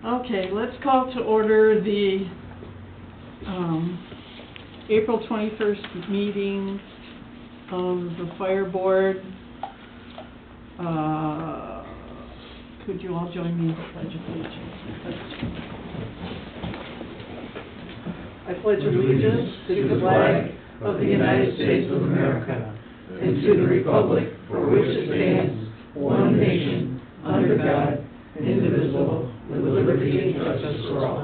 Okay, let's call to order the April 21st meeting of the Fire Board. Could you all join me in the Pledge of Allegiance? I pledge allegiance to the flag of the United States of America and to the republic for which it stands, one nation, under God, indivisible, with liberty and justice for all.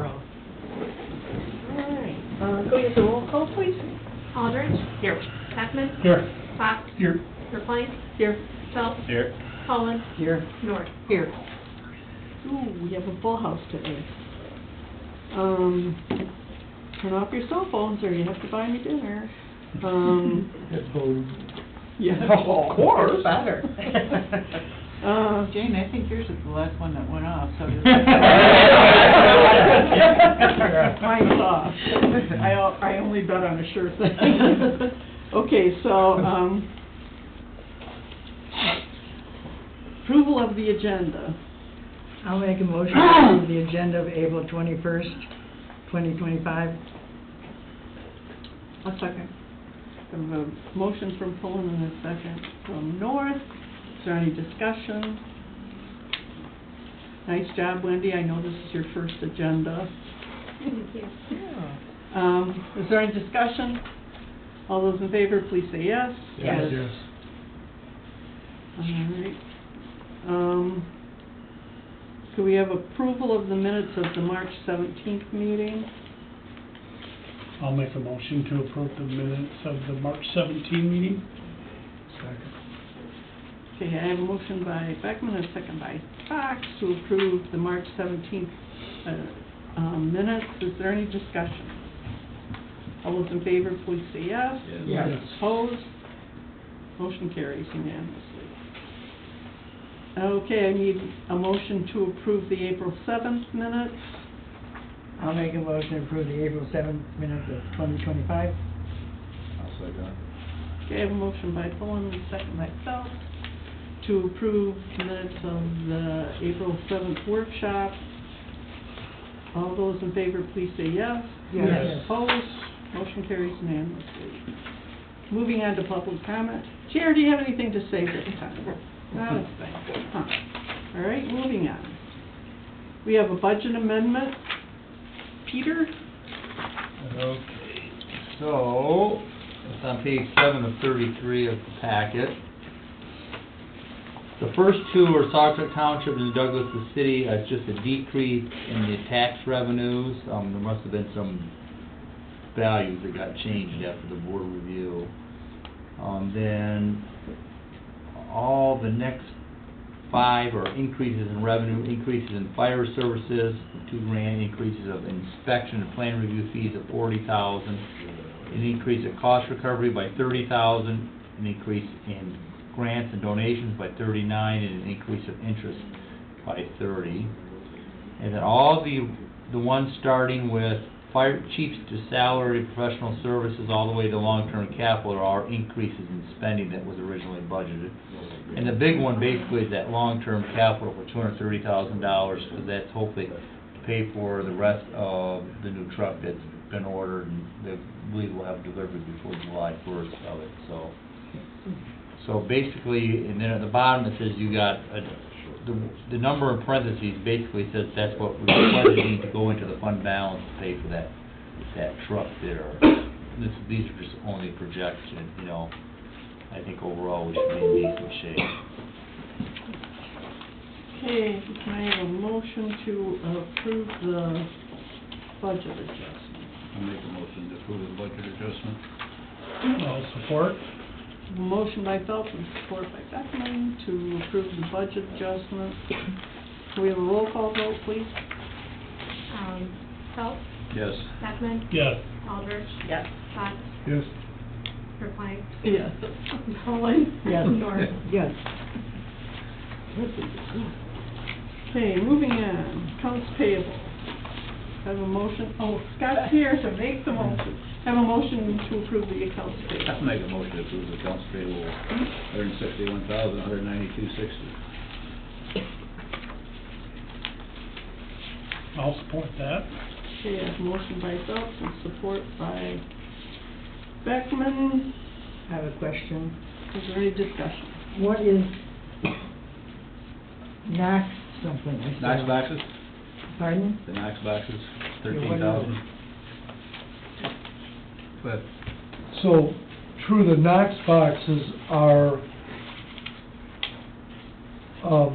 All right. Go use the roll call, please. Aldridge. Here. Beckman. Here. Fox. Here. Verplank. Here. Phelps. Here. Cullen. Here. North. Here. Ooh, we have a full house today. Turn off your cell phones or you have to buy me dinner. Yeah. Of course. It's better. Jane, I think yours is the last one that went off, so. Mine's off. I only bet on a sure thing. Okay, so, approval of the agenda. I'll make a motion to approve the agenda of April 21st, 2025. A second. I have a motion from Pullen and a second from North. Is there any discussion? Nice job, Wendy. I know this is your first agenda. Thank you. Is there any discussion? All those in favor, please say yes. Yes. All right. Could we have approval of the minutes of the March 17th meeting? I'll make a motion to approve the minutes of the March 17 meeting. Okay, I have a motion by Beckman and a second by Fox to approve the March 17th minutes. Is there any discussion? All those in favor, please say yes. Yes. Opposed? Motion carries unanimously. Okay, I need a motion to approve the April 7th minutes. I'll make a motion to approve the April 7th minutes of 2025. I'll second. Okay, I have a motion by Pullen and a second by Phelps to approve minutes of the April 7th workshop. All those in favor, please say yes. Yes. Opposed? Motion carries unanimously. Moving on to public comment. Chair, do you have anything to say this time? Not a thing. Huh. All right, moving on. We have a budget amendment. Peter? Okay, so, it's on page 7 of 33 of the packet. The first two are Saugatuck Township and Douglas the City. It's just a decrease in the tax revenues. There must have been some values that got changed after the board review. Then all the next five are increases in revenue, increases in fire services, $2,000, increases of inspection and plan review fees of $40,000, an increase in cost recovery by $30,000, an increase in grants and donations by $39,000, and an increase of interest by $30,000. And then all the ones starting with fire chiefs to salary, professional services, all the way to long-term capital are increases in spending that was originally budgeted. And the big one basically is that long-term capital for $230,000, because that's hopefully to pay for the rest of the new truck that's been ordered, and they believe we'll have delivery before July 1st of it. So basically, and then at the bottom it says you got the number in parentheses basically says that's what we're budgeting to go into the fund balance to pay for that truck there. These are just only projections, you know. I think overall we should be in decent shape. Okay, can I have a motion to approve the budget adjustment? I'll make a motion to approve the budget adjustment. I'll support. A motion by Phelps and support by Beckman to approve the budget adjustment. Can we have a roll call vote, please? Phelps. Yes. Beckman. Yes. Aldridge. Yes. Fox. Yes. Verplank. Yes. Cullen. Yes. North. Yes. Okay, moving on, accounts payable. Have a motion, oh, Scott's here to make the motion. Have a motion to approve the accounts payable. I'll make a motion to approve the accounts payable, $161,192.60. I'll support that. Okay, I have motion by Phelps and support by Beckman. I have a question. Is there any discussion? What is Knox something? I saw. Knox boxes? Pardon? The Knox boxes, Yeah, what is 13,000. But So, true, the Knox boxes are,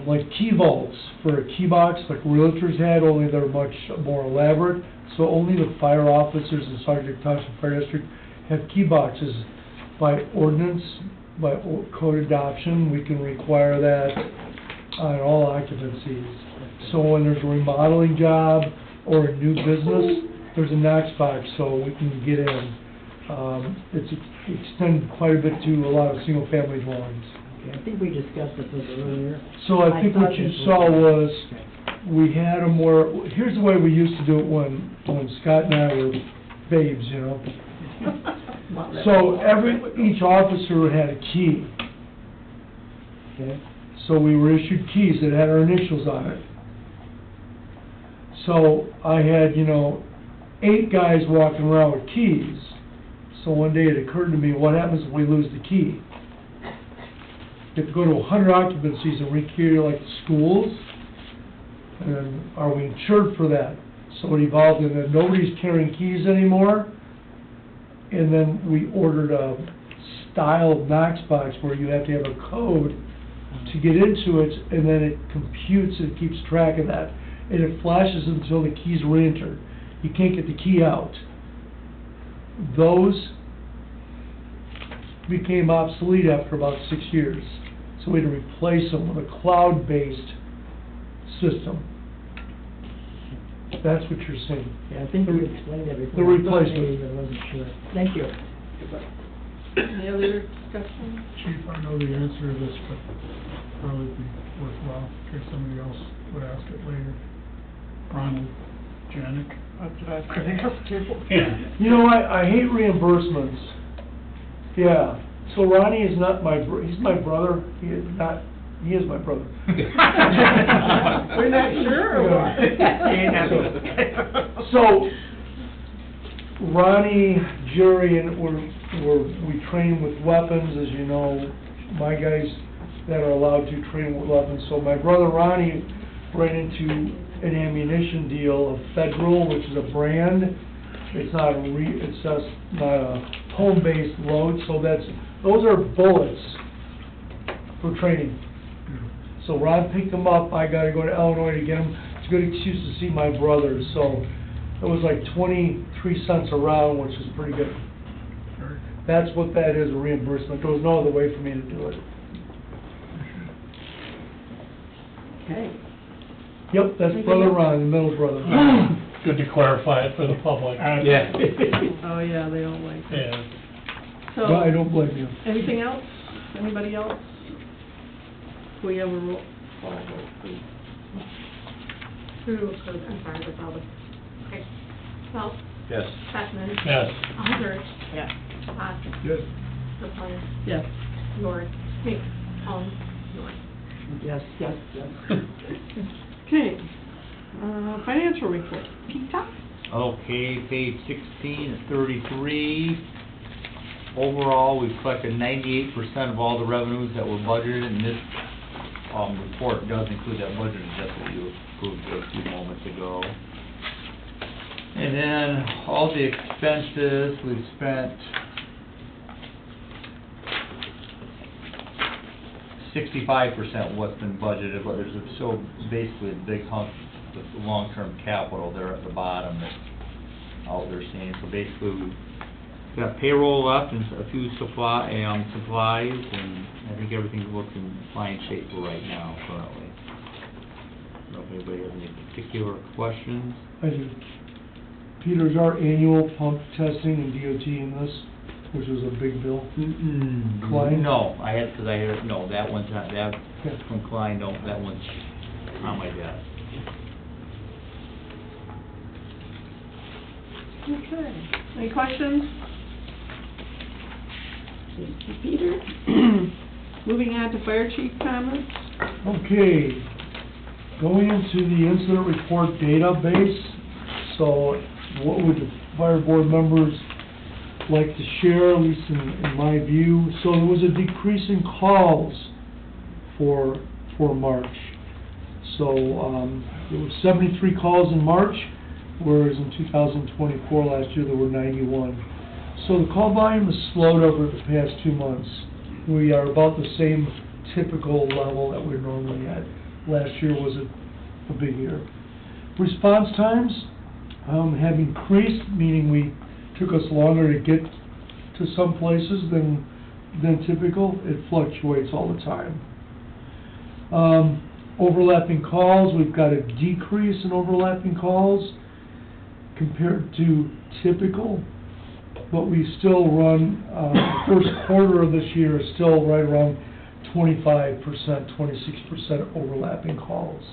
like key vaults for a key box, like realtors had, only they're much more elaborate. So only the fire officers in Sergeant Township Fire District have key boxes. By ordinance, by code adoption, we can require that on all occupancies. So when there's a remodeling job or a new business, there's a Knox box, so we can get in. It's extended quite a bit to a lot of single-family dwellings. Okay, I think we discussed this a little earlier. So I think what thought you this saw was, Okay. we had them where, here's the way we used to do it when Scott and I were babes, you know? So each officer had a key. Okay? So we were issued keys that had our initials on it. So I had, 8 guys walking around with keys. So one day it occurred to me, what happens if we lose the key? You have to go to 100 occupancies and rekey like the schools, and are we insured for that? So it evolved in that nobody's carrying keys anymore, and then we ordered a styled Knox box where you have to have a code to get into it, and then it computes and keeps track of that, and it flashes until the key's re-entered. You can't get the key out. Those became obsolete after about 6 years. So we had to replace them with a cloud-based system. That's what you're seeing. Yeah, I think you explained everything. The replacement. I wasn't sure. Thank you. Any other discussion? Chief, I know the answer to this, but probably be worthwhile in case somebody else would ask it later. Ronald Janik. That's what I was gonna ask you. Yeah. I hate reimbursements. Yeah, so Ronnie is not he's my brother, he is my brother. We're not sure or what? So, Ronnie, Jerry, and we train with weapons, as you know, my guys that are allowed to train with weapons. So my brother Ronnie ran into an ammunition deal of Federal, which is a brand. It's not it's just not a home-based load, so those are bullets for training. So Ron picked them up, I gotta go to Illinois to get them. It's a good excuse to see my brother, so it was like 23 cents a round, which is pretty good. That's what that is, a reimbursement. There was no other way for me to do it. Okay. Yep, that's brother Ron, the middle brother. Good to clarify it for the public. Yeah. Oh, yeah, they don't like that. Yeah. Well, I So, don't blame you. anything else? Anybody else? We have a roll call vote, please. Who approved, I'm sorry, that's all the, okay. Phelps, Yes. Beckman. Yes. Aldrich. Yes. Haas. Yes. LaPlante. Yes. York. Holmes. York. Yes, yes, yes. Okay, financial report. Peter? Okay, page 16 is 33. Overall, we've collected 98% of all the revenues that were budgeted, and this report does include that budget adjustment you approved a few moments ago. And then all the expenses, we've spent 65% what's been budgeted, but there's so basically a big hunk of long-term capital there at the bottom that's out there saying. So basically, we've got payroll left and a few supplies, and I think everything looks in fine shape for right now currently. I don't know if anybody has any particular questions. I do. Peter, is our annual pump testing and DOT in this, which was a big bill? Klein? No, no, that one's not, that, Okay. from Klein, no, that one's on my desk. Okay. Any questions? Thank you, Peter. Moving on to fire chief comments. Okay. Going into the incident report database, so what would the fire board members like to share, at least in my view? So there was a decrease in calls for March. So, there were 73 calls in March, whereas in 2024, last year, there were 91. So the call volume has slowed over the past 2 months. We are about the same typical level that we're normally at. Last year was a big year. Response times have increased, meaning took us longer to get to some places than typical. It fluctuates all the time. Overlapping calls, we've got a decrease in overlapping calls compared to typical, but we still run, first quarter of this year is still right around 25%, 26% overlapping calls.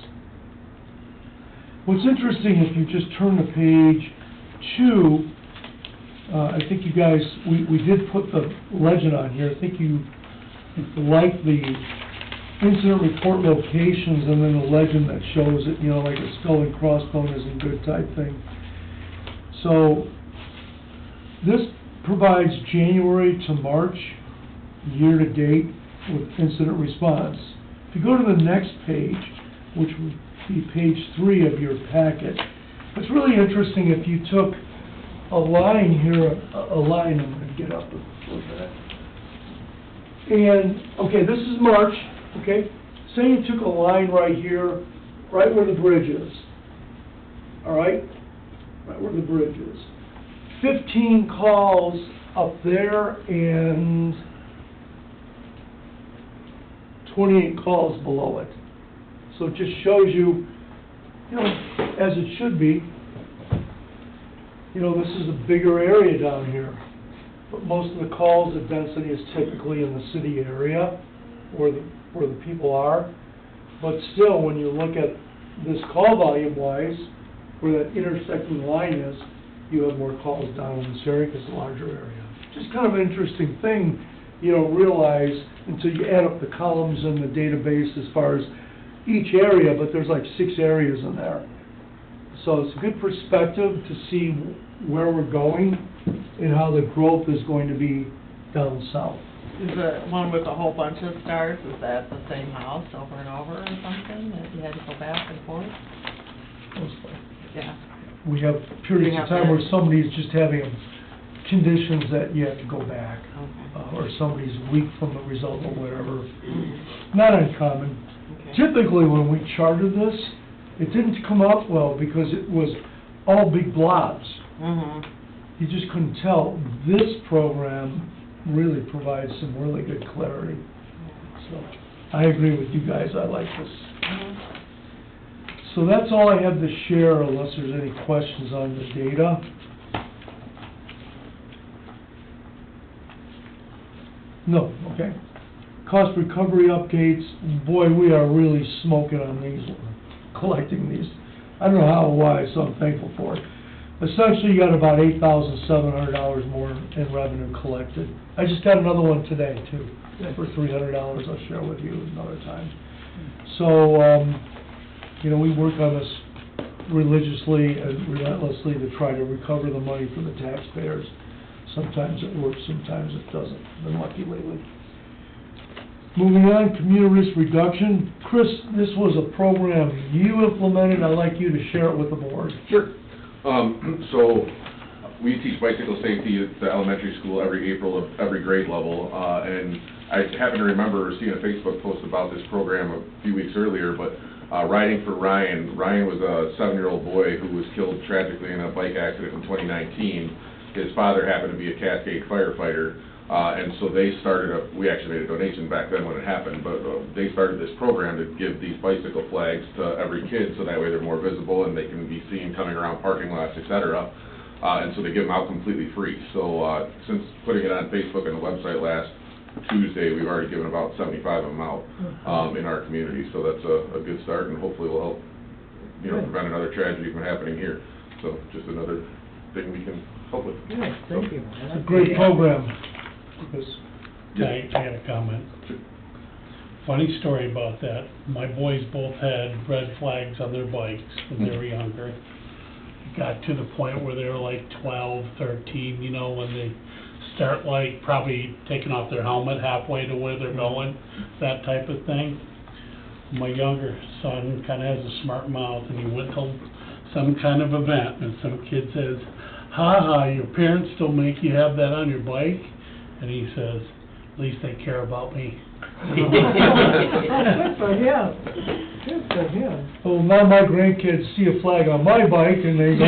What's interesting, if you just turn to page 2, I think you guys, we did put the legend on here. I think you like the incident report locations and then the legend that shows it, like a skull and crossbones isn't good type thing. So this provides January to March, year to date, with incident response. If you go to the next page, which would be page 3 of your packet, it's really interesting if you took a line here, a line, I'm going to get up a little bit. And, okay, this is March, okay? Say you took a line right here, right where the bridge is. All right? Right where the bridge is. 15 calls up there and 28 calls below it. So it just shows you, as it should be, this is a bigger area down here. But most of the calls, the density is typically in the city area where the people are. But still, when you look at this call volume-wise, where that intersecting line is, you have more calls down in this area because it's a larger area. Just kind of an interesting thing you don't realize until you add up the columns in the database as far as each area, but there's like 6 areas in there. So it's a good perspective to see where we're going and how the growth is going to be down south. Is the one with a whole bunch of stars, is that the same house over and over or something, that you had to go back and forth? Mostly. Yeah. We have periods of time where somebody's just having conditions that you have to go back. Okay. Or somebody's weak from the result or whatever. Not uncommon. Okay. Typically, when we charted this, it didn't come out well because it was all big blobs. Mm-hmm. You just couldn't tell. This program really provides some really good clarity. So I agree with you guys. I like this. Mm-hmm. So that's all I have to share unless there's any questions on the data. No, okay. Cost recovery updates, boy, we are really smoking on these, collecting these. I don't know how or why, so I'm thankful for it. Essentially, you got about $8,700 more in revenue collected. I just got another one today, too, for $300 I'll share with you another time. So, we work on this religiously and relentlessly to try to recover the money from the taxpayers. Sometimes it works, sometimes it doesn't. Been lucky lately. Moving on, community risk reduction. Chris, this was a program you implemented. I'd like you to share it with the board. Sure. So we teach bicycle safety at the elementary school every April of every grade level, and I happen to remember seeing a Facebook post about this program a few weeks earlier, but Riding for Ryan. Ryan was a 7-year-old boy who was killed tragically in a bike accident in 2019. His father happened to be a Cascade firefighter, and so they started we actually made a donation back then when it happened, but they started this program to give these bicycle flags to every kid so that way they're more visible and they can be seen coming around parking lots, etc. And so they give them out completely free. So since putting it on Facebook and the website last Tuesday, we've already given about 75 of them out in our community. So that's a good start, and hopefully will help prevent another tragedy from happening here. So just another thing we can help with. Yes, thank you. It's a great program. I had a comment. Funny story about that, my boys both had red flags on their bikes when they were younger. Got to the point where they were like 12, 13, you know, when they start like probably taking off their helmet halfway to where they're going, that type of thing. My younger son kinda has a smart mouth, and he went to some kind of event, and some kid says, "Ha ha, your parents still make you have that on your bike?" And he says, "At least they care about me." Good for him. Good for him. Well, now my grandkids see a flag on my bike and they go,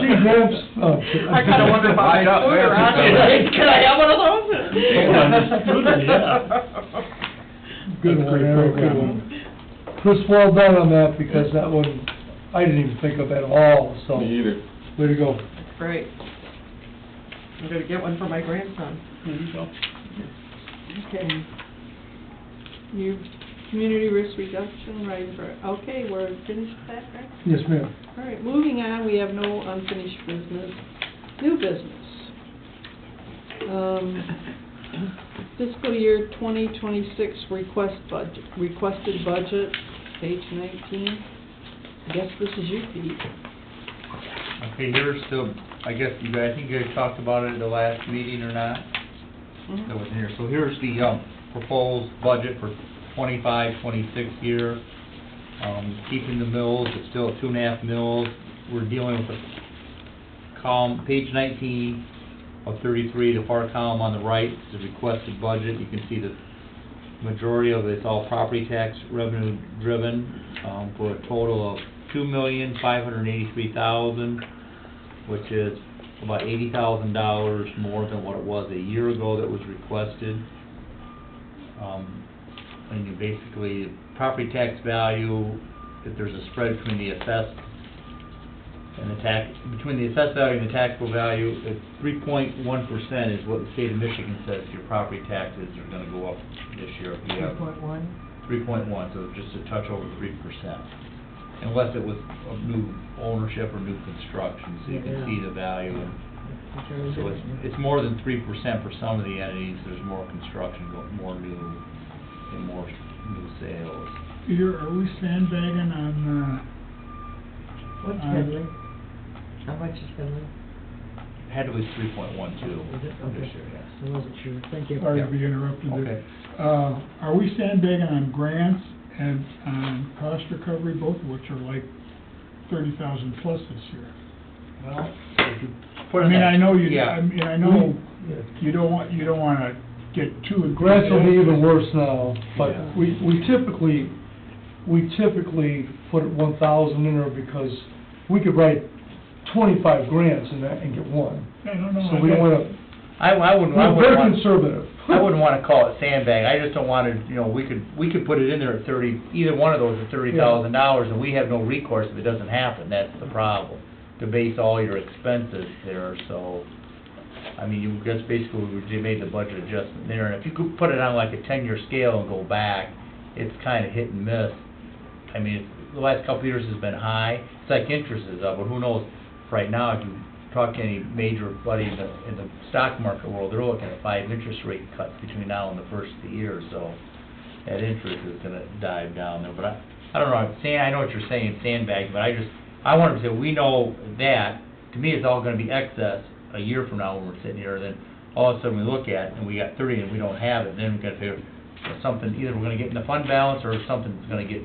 "Gee, Gramps." Oh, I kinda wonder about my scooter, honestly. Can I have one of those? Yeah. Good That's one, great Eric, good program. one. Chris, well done on that, because that one, I didn't even think of at all, so, Me either. way to go. Great. I'm gonna get one for my grandson. There you go. Okay. You, community risk reduction, right, okay, we're finished with that, right? Yes, ma'am. All right, moving on, we have no unfinished business. New business. Fiscal year 2026 requested budget, page 19. I guess this is you, Pete. Okay, here's the, I guess you guys, I think you guys talked about it at the last meeting or not? Mhm. That was here. So here's the, proposed budget for 25-26 year. Keeping the mills, it's still at 2.5 mills. We're dealing with a column, page 19 of 33, the far column on the right is the requested budget. You can see the majority of it's all property tax revenue driven, for a total of $2,583,000, which is about $80,000 more than what it was a year ago that was requested. And you basically, property tax value, if there's a spread between the assessed and the tax, between the assessed value and the taxable value, 3.1% is what the state of Michigan says your property taxes are gonna go up this year. If you have 3.1. 3.1, so just a touch over 3%. Unless it was a new ownership or new construction, so you can Yeah. see the value. So it's more than 3% for some of the entities. There's more construction, more new, and more new sales. Peter, are we sandbagging on, What's Finley? How much is Finley? Hadley's 3.12 Is it? this Okay. year, yes. I wasn't sure, thank you. sorry to be interrupted there. Okay. Are we sandbagging on grants and on cost recovery, both of which are like 30,000 plus this year? Well, if you put I in mean, that- I know yeah. I know you don't wanna get too. Grants will be even worse now, but Yeah. we typically put 1,000 in there because we could write 25 grants and get one. I don't know. So we don't wanna, I wouldn't we're very want, conservative. I wouldn't wanna call it sandbag. I just don't want to, you know, we could put it in there at 30, either one of those at $30,000, and we have no recourse if it doesn't happen. That's the problem, to base all your expenses there, so, I mean, you just basically, we made the budget adjustment there, and if you could put it on like a 10-year scale and go back, it's kinda hit and miss. I mean, the last couple of years has been high. It's like interest is up, but who knows? Right now, if you talk to any major buddy in the stock market world, they're looking at 5 interest rate cuts between now and the first of the year, so that interest is gonna dive down there. But I don't know, I know what you're saying, sandbag, but I want to say, we know that, to me, it's all gonna be excess a year from now when we're sitting here, then all of a sudden we look at it and we got 30 and we don't have it, then we gotta figure something, either we're gonna get in the fund balance or something's gonna get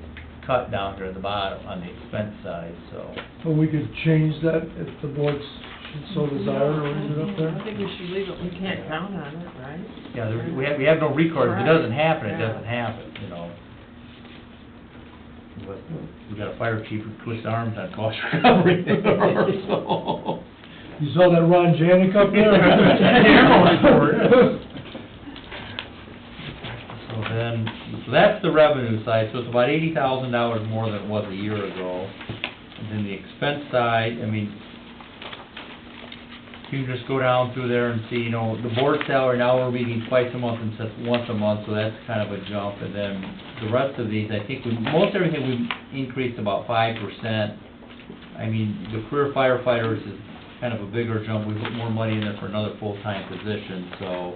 cut down here at the bottom on the expense side, so. But we could change that if the board so desire, or is it up I there? think we should leave it. We can't count on it, right? Yeah, we have no recourse. If it doesn't happen, it Yeah. doesn't happen, you know. But we got a fire chief who twists arms on cost recovery, so. You saw that Ron Janik up there? So that's the revenue side, so it's about $80,000 more than it was a year ago. And then the expense side, I mean, you can just go down through there and see, you know, the board salary, now we're meeting twice a month instead of once a month, so that's kind of a jump. And then the rest of these, I think, most everything we've increased about 5%. I mean, the career firefighters is kind of a bigger jump. We put more money in there for another full-time position, so.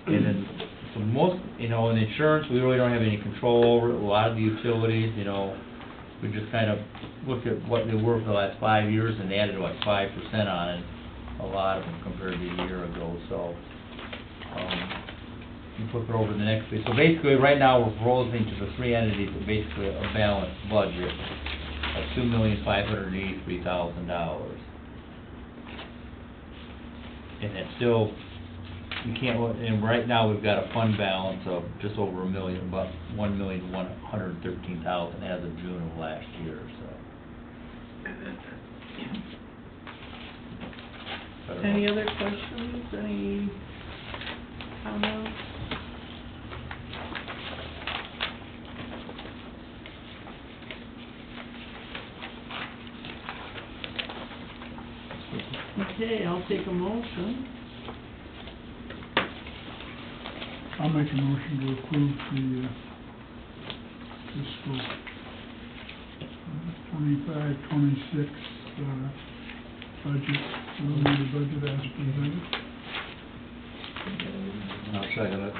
And then, so most, you know, and insurance, we really don't have any control over it. A lot of the utilities, you know, we just kind of looked at what they were for the last 5 years and added like 5% on it, a lot of them compared to a year ago, so. You flip it over to the next page. So basically, right now, we're proposing to the three entities basically a balanced budget of $2,583,000. And it's still, you can't, and right now, we've got a fund balance of just over $1 million, about $1,113,000 as of June of last year, so. Any other questions, any comments? Okay, I'll take a motion. I'll make a motion to approve the, fiscal 25-26, budget, preliminary budget as presented. I'll second it.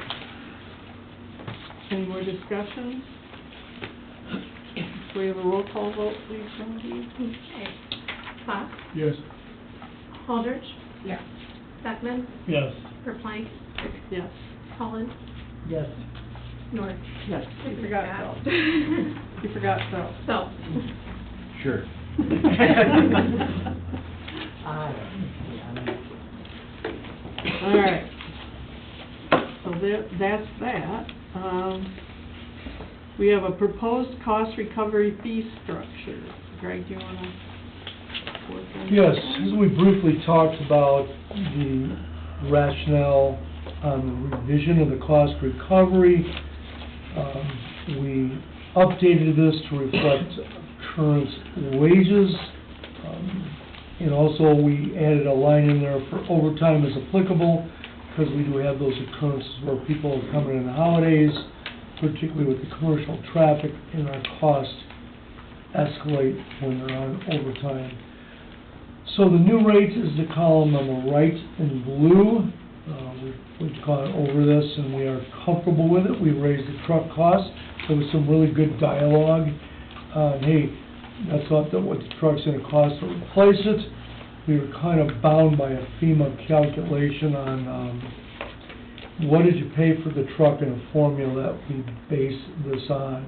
Any more discussion? Can we have a roll call vote, please, Cindy? Okay. Fox, Yes. Aldrich. Yes. Beckman, Yes. Verplank, Yes. Cullen, Yes. North. Yes, you forgot Phil. You forgot Phil. So. Sure. All right. So that's that. We have a proposed cost recovery fee structure. Greg, do you wanna work on that? Yes, as we briefly talked about the rationale on the revision of the cost recovery, we updated this to reflect current wages, and also we added a line in there for overtime as applicable, because we do have those occurrences where people are coming in the holidays, particularly with the commercial traffic, and our costs escalate when they're on overtime. So the new rate is the column on the right in blue. We've gone over this and we are comfortable with it. We raised the truck cost. There was some really good dialogue. Hey, that's not what the truck's gonna cost to replace it. We were kind of bound by a FEMA calculation on, what did you pay for the truck in a formula that we base this on.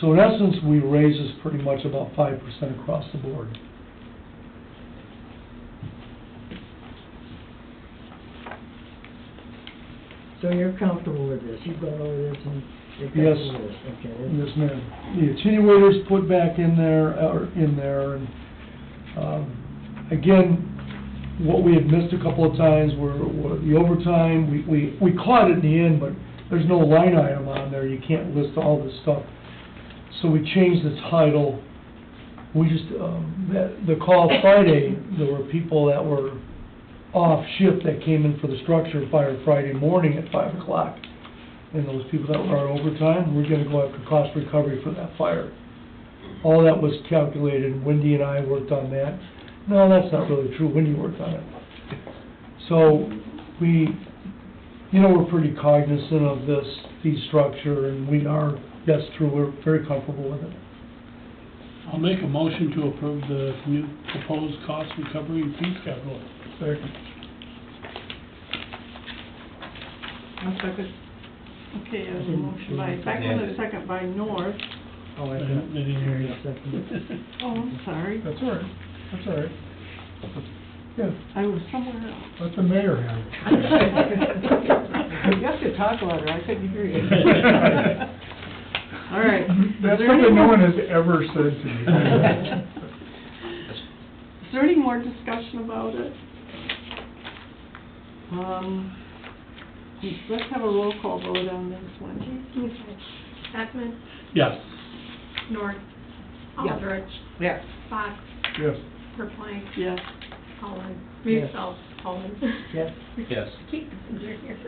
So in essence, we raised this pretty much about 5% across the board. So you're comfortable with this? You've gone over this and you're Yes. comfortable with this? Okay. Yes, ma'am. The attenuators put back in there, and, again, what we had missed a couple of times were the overtime. We caught it in the end, but there's no line item on there. You can't list all this stuff. So we changed the title. We just, the call Friday, there were people that were off shift that came in for the structure fire Friday morning at 5 o'clock. And those people that were on overtime, we're gonna go after cost recovery for that fire. All that was calculated, Wendy and I worked on that. No, that's not really true, Wendy worked on it. So, we're pretty cognizant of this fee structure, and we're very comfortable with it. I'll make a motion to approve the new proposed cost recovery and fee schedule. Second. One second. Okay, there's a motion by Beckman, a second by North. Oh, I They thought. didn't hear you. Second. Oh, I'm sorry. That's all right. That's all right. Yeah. I was somewhere else. Let the mayor have it. You have to talk louder, I couldn't hear you. All right. That's Is there something any no more- one has ever said to me. Is there any more discussion about it? Let's have a roll call vote on this one. Okay. Beckman, Yes. North, Yes. Aldrich, Yes. Fox, Yes. Verplank, Yes. Cullen, Yes. Cullen. Yes. Yes. Keep the finger here.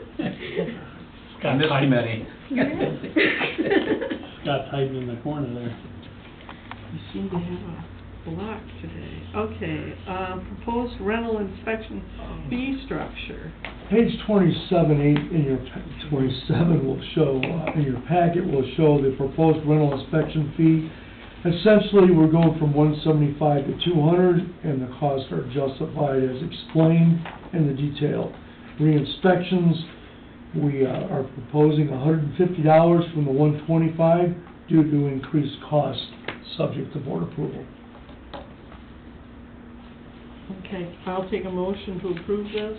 Got Missed tied- many. Got tied in the corner there. You seem to have block today. Okay, proposed rental inspection fee structure. Page 27, in your, 27 will show, in your packet will show the proposed rental inspection fee. Essentially, we're going from 175 to 200, and the costs are justified as explained in the detail. Re-inspections, we are proposing $150 from the 125 due to increased cost, subject to board approval. Okay, I'll take a motion to approve this.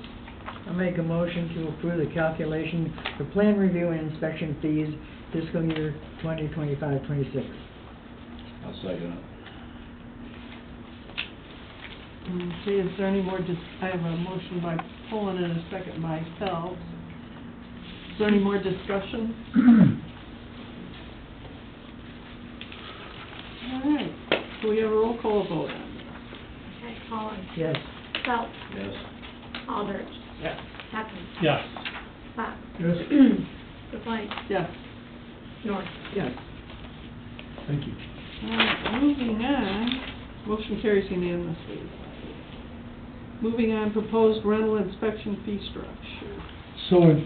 I'll make a motion to approve the calculation for plan review and inspection fees fiscal year 2025-26. I'll second it. Okay, is there any more I have a motion by Pullen and a second by Phelps. Is there any more discussion? All right, so we have a roll call vote on this. Okay, Collins. Yes. Phelps. Yes. Aldrich. Yes. Heffern. Yes. Bach. Yes. Dufresne. Yes. North. Yes. Thank you. All right, moving on, motion carries unanimously. Moving on, proposed rental inspection fee structure. So on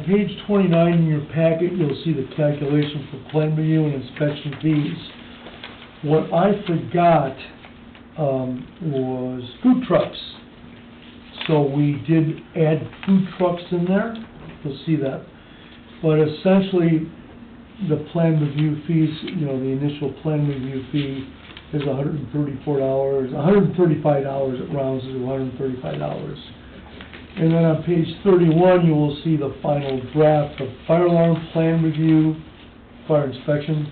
page 29 in your packet, you'll see the calculation for plan review and inspection fees. What I forgot was food trucks. So we did add food trucks in there, you'll see that. But essentially, the plan review fees, you know, the initial plan review fee is $134, $135, it rounds to $135. And then on page 31, you will see the final draft of fire alarm plan review, fire inspection,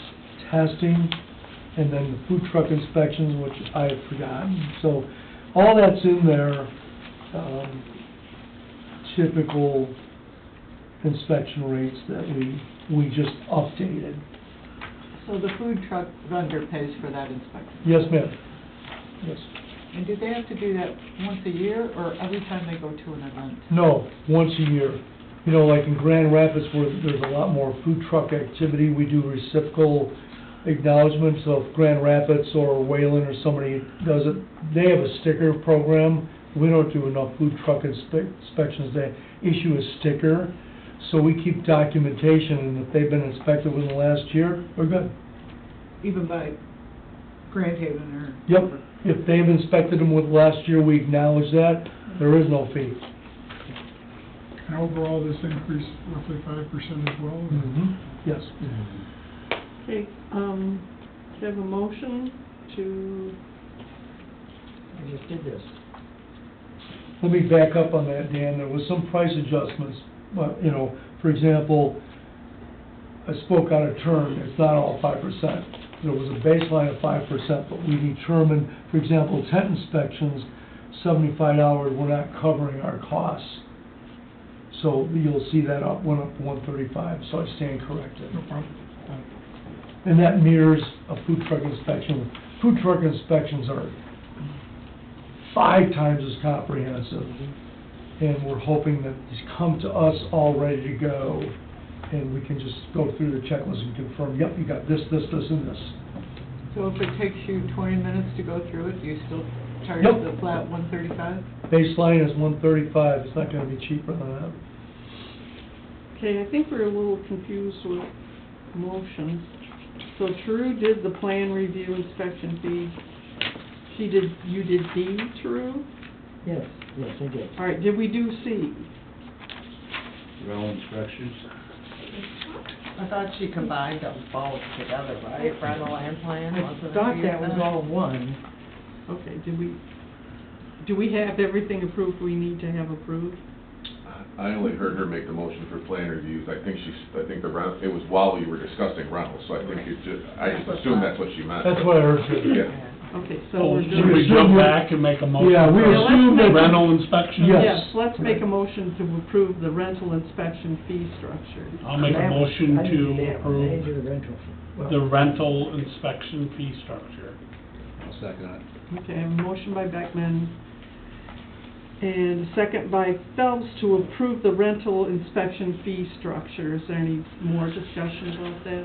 testing, and then the food truck inspections, which I had forgotten. So all that's in there, typical inspection rates that we just updated. So the food truck vendor pays for that inspection? Yes, ma'am. Yes. And do they have to do that once a year, or every time they go to an event? No, once a year. You know, like in Grand Rapids where there's a lot more food truck activity, we do reciprocal acknowledgements of Grand Rapids or Wayland or somebody does it. They have a sticker program. We don't do enough food truck inspections. They issue a sticker. So we keep documentation, and if they've been inspected within the last year, we're good. Even by Grand Haven or? Yep. If they've inspected them with last year, we acknowledge that. There is no fee. And overall, this increased roughly 5% as well? Yes. Okay, do you have a motion to, I just did this. Let me back up on that, Dan. There was some price adjustments. But, you know, for example, I spoke out of turn. It's not all 5%. There was a baseline of 5%, but we determined, for example, tent inspections, 75 hours, we're not covering our costs. So you'll see that went up to 135, so I stand corrected. No problem. And that mirrors a food truck inspection. Food truck inspections are 5 times as comprehensive. And we're hoping that these come to us all ready to go, and we can just go through the checklist and confirm, yep, you got this, this, this, and this. So if it takes you 20 minutes to go through it, do you still charge Yep. the flat 135? Baseline is 135, it's not gonna be cheaper than that. okay, I think we're a little confused with motions. So True did the plan review inspection fee. You did D, True? Yes, yes, I did. All right, did we do C? Rental inspections? I thought she combined them both together, right? Rental and plan, wasn't it? I thought that was all one. Okay, do we have everything approved we need to have approved? I only heard her make the motion for plan reviews. I think it was while we were discussing rentals, so I think I just assumed that's what she meant. That's what I heard too. Yeah. Okay, so Oh, we're should good. we jump back and make a motion? Yeah, we for assume that- rental inspection? Yes. Yes, let's make a motion to approve the rental inspection fee structure. I'll make a That was- motion I didn't do to that one. I didn't do approve the rental. Well, the rental inspection fee structure. I'll second it. Okay, I have a motion by Beckman and a second by Phelps to approve the rental inspection fee structure. Is there any more discussion about that?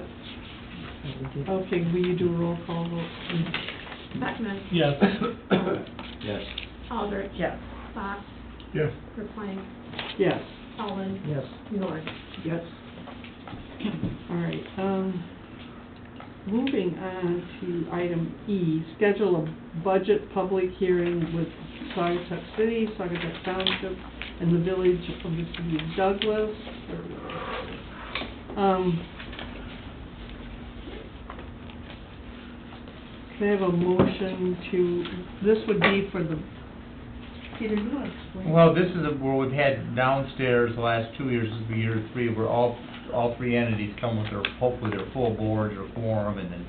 we did. Okay, will you do a roll call vote? Beckman? Yes. Miller? Yes. Aldrich? Yes. Fox? Yes. Ruffing? Yes. Sullivan? Yes. Miller? Yes. All right, moving on to item E, schedule a budget public hearing with Saugatuck City, Saugatuck Township, and the village of the city of Douglas. Can I have a motion to, this would be for the, Peter, you want to explain? Well, this is where we've had downstairs the last 2 years, this is year 3, where all three entities come with their, hopefully their full boards or quorum, and then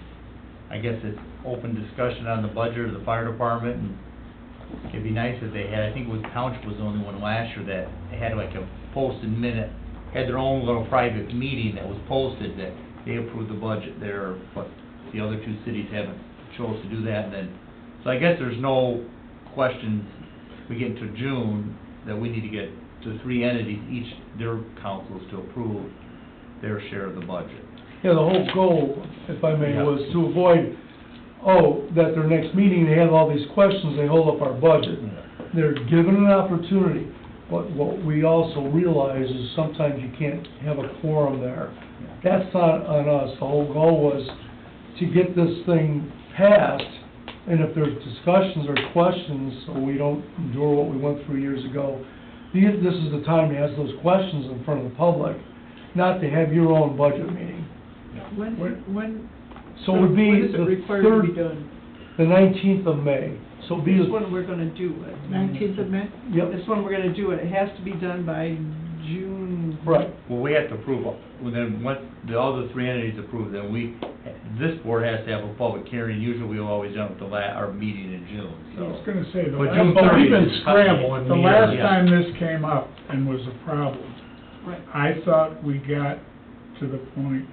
I guess it's open discussion on the budget of the fire department, and it'd be nice if they had, I think it was Township was the only one last year that they had like a posted minute, had their own little private meeting that was posted that they approved the budget there, but the other 2 cities haven't chose to do that, and then, so I guess there's no questions, we get to June, that we need to get to 3 entities, each their councils to approve their share of the budget. Yeah, the whole goal, if I may, Yeah. was to avoid, that their next meeting, they have all these questions, they hold up our budget. They're given an opportunity, but what we also realize is sometimes you can't have a quorum there. That's not on us, the whole goal was to get this thing passed, and if there's discussions or questions, so we don't endure what we went through years ago, this is the time to ask those questions in front of the public, not to have your own budget meeting. When, So it would be when is it the required to be third, done? the 19th of May, so it'll be This the... one we're gonna do it. 19th of May? Yep, This one we're gonna do it, it has to be done by June. right. Well, we have to approve, then once the other 3 entities approve, then this board has to have a public hearing, usually we always do it at our meeting in June, I so. was gonna say, But June but we've 30th been is cutting it. scrambling. The Yeah. last Yeah. time this came up and was a problem, Right, I thought we got to the point,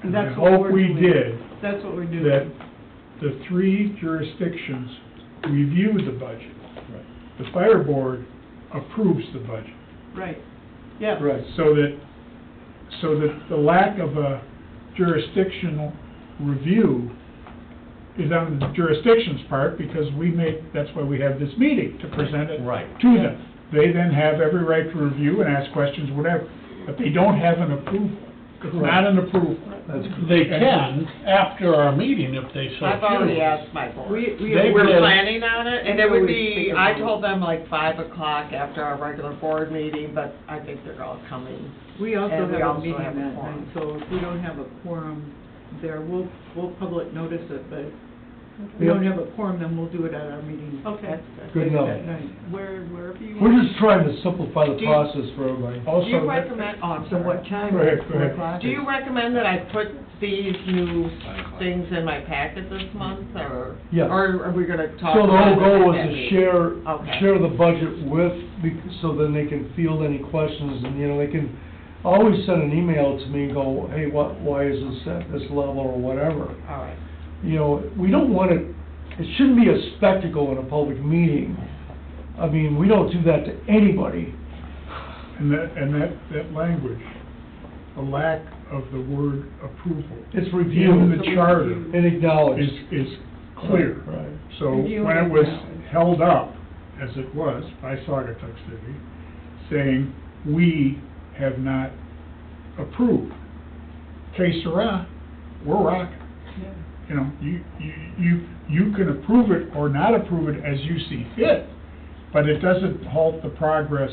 and and I that's what we're hope we doing. did, That's what we're doing. that the 3 jurisdictions reviewed the budget. The fire board approves the budget. Right, yeah. Right. So that the lack of a jurisdictional review is on the jurisdiction's part, because that's why we have this meeting, to present it Right. to them. They then have every right to review and ask questions, whatever, but they don't have an approval. It's not an approval. That's They can, after our meeting, if they so choose. I've already asked my board. We They We're did. planning on it, and it would be, Always I take a told them like 5 o'clock after our regular board meeting, but I think they're all coming. We also And we have a also meeting have a that quorum. night, so if we don't have a quorum there, we'll public notice it, but if we Yep. don't have a quorum, then we'll do it at our meeting. Okay. Good enough. That night, wherever you want. We're just trying to simplify the Do you- process for everybody. Do Also, you recommend, oh, I'm So sorry. what time? Go ahead, go 4 ahead. o'clock? Do you recommend that I put these new things in my packet this month, or? Yeah. Or are we gonna talk So the about whole it goal at was that to meeting? Okay. share the budget with, so then they can field any questions, and, they can always send an email to me and go, hey, why is this at this level, or whatever. All right. We don't want it shouldn't be a spectacle in a public meeting. I mean, we don't do that to anybody. And that language, the lack of the word approval. It's In reviewed the charter and acknowledged. is clear. Right. So Review when and it was acknowledge. held up, as it was by Saugatuck City, saying, we have not approved. Que sera, we're rocking. You can approve it or not approve it as you see fit, but it doesn't halt the progress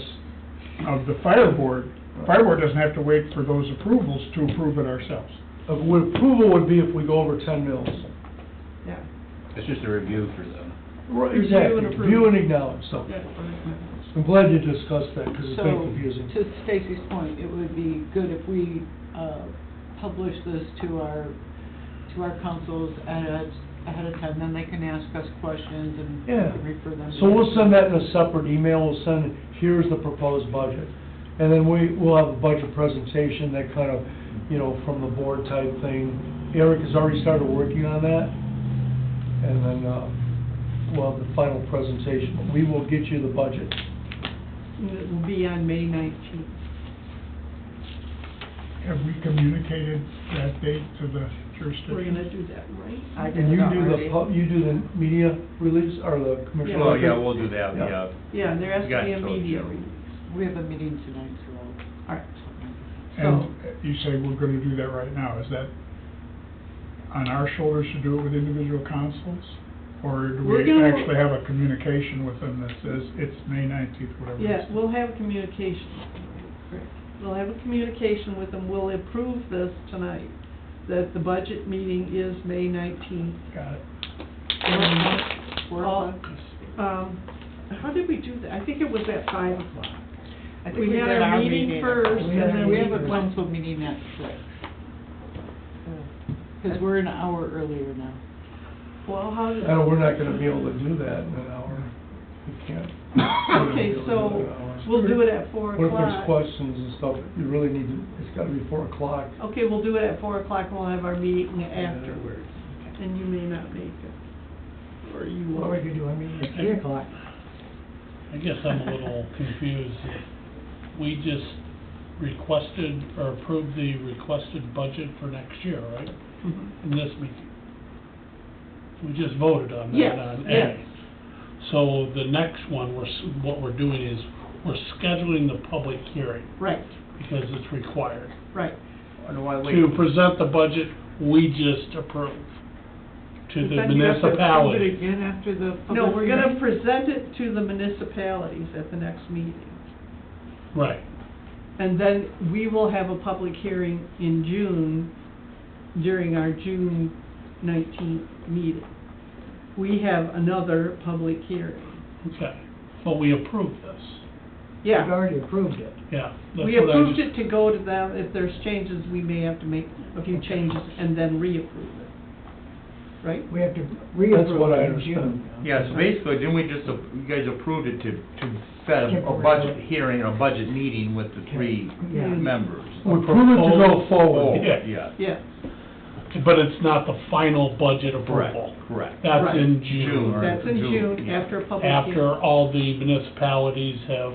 of the fire board. The fire board doesn't have to wait for those approvals to approve it ourselves. Approval would be if we go over 10 mils. Yeah. It's just a review for them. Right, Review exactly. and approve. Review and acknowledge, so. Yeah. I'm glad you discussed that, because it's been So, confusing. to Stacy's point, it would be good if we, publish this to our councils ahead of time, then they can ask us questions and Yeah. refer them. So we'll send that in a separate email, we'll send, here's the proposed budget. And then we'll have a budget presentation that kind of, from the board type thing. Eric has already started working on that. And then, we'll have the final presentation. We will get you the budget. It will be on May 19th. Have we communicated that date to the jurisdiction. We're gonna do that, right? I did And you it do already. you do the media release, or the commercial? Yeah. Oh, record? yeah, we'll do that, Yeah. yeah. Yeah, there has You to got be a it, media Joe. release. We have a meeting tonight, so. All right. And you say we're gonna do that right now, is that on our shoulders to do it with individual councils? Or do We're we gonna- actually have a communication with them that says it's May 19th, whatever it Yeah, is? we'll have communication. We'll have a communication with them. We'll approve this tonight, that the budget meeting is May 19th. Got it. All- How did we do that? I think it was at 5 o'clock. I think We we had did our our meeting meeting. first, and then We we have a went- council meeting at 6. Because we're an hour earlier now. Well, how did? We're not gonna be able to do that in an hour. We can't. Okay, so we'll do it at 4 What if there's o'clock. questions and stuff, you really need to, it's gotta be 4 o'clock. Okay, we'll do it at 4 o'clock, and we'll have our meeting afterwards, and you may not make it. Or you will. Or we could do a meeting at 3 o'clock. I guess I'm a little confused. We just requested or approved the requested budget for next year, right? Mhm. In this meeting. We just voted on that Yes, on A. yes. So the next one, what we're doing is, we're scheduling the public hearing Right, because it's required. right. To present the budget we just approved to the But then you have to approve it municipality. again after the public No, we're gonna hearing? present it to the municipalities at the next meeting. Right. And then we will have a public hearing in June, during our June 19th meeting. We have another public hearing. Okay. But we approved this. We've Yeah, already approved it. Yeah. that's we what I approved just- it to go to them. If there's changes, we may have to make a few changes and then reapprove it. Right? We have to That's reapprove what I it in understand. June. Yeah, so basically, didn't we just, you guys approved it to set a budget hearing, a budget meeting with the three Yeah. members? We approve it to go forward. Yeah. Yeah. Yeah, But it's not the final budget Correct, approval. correct. That's Right. in June, June, or- that's in June, June, yeah. after a public hearing. after all the municipalities have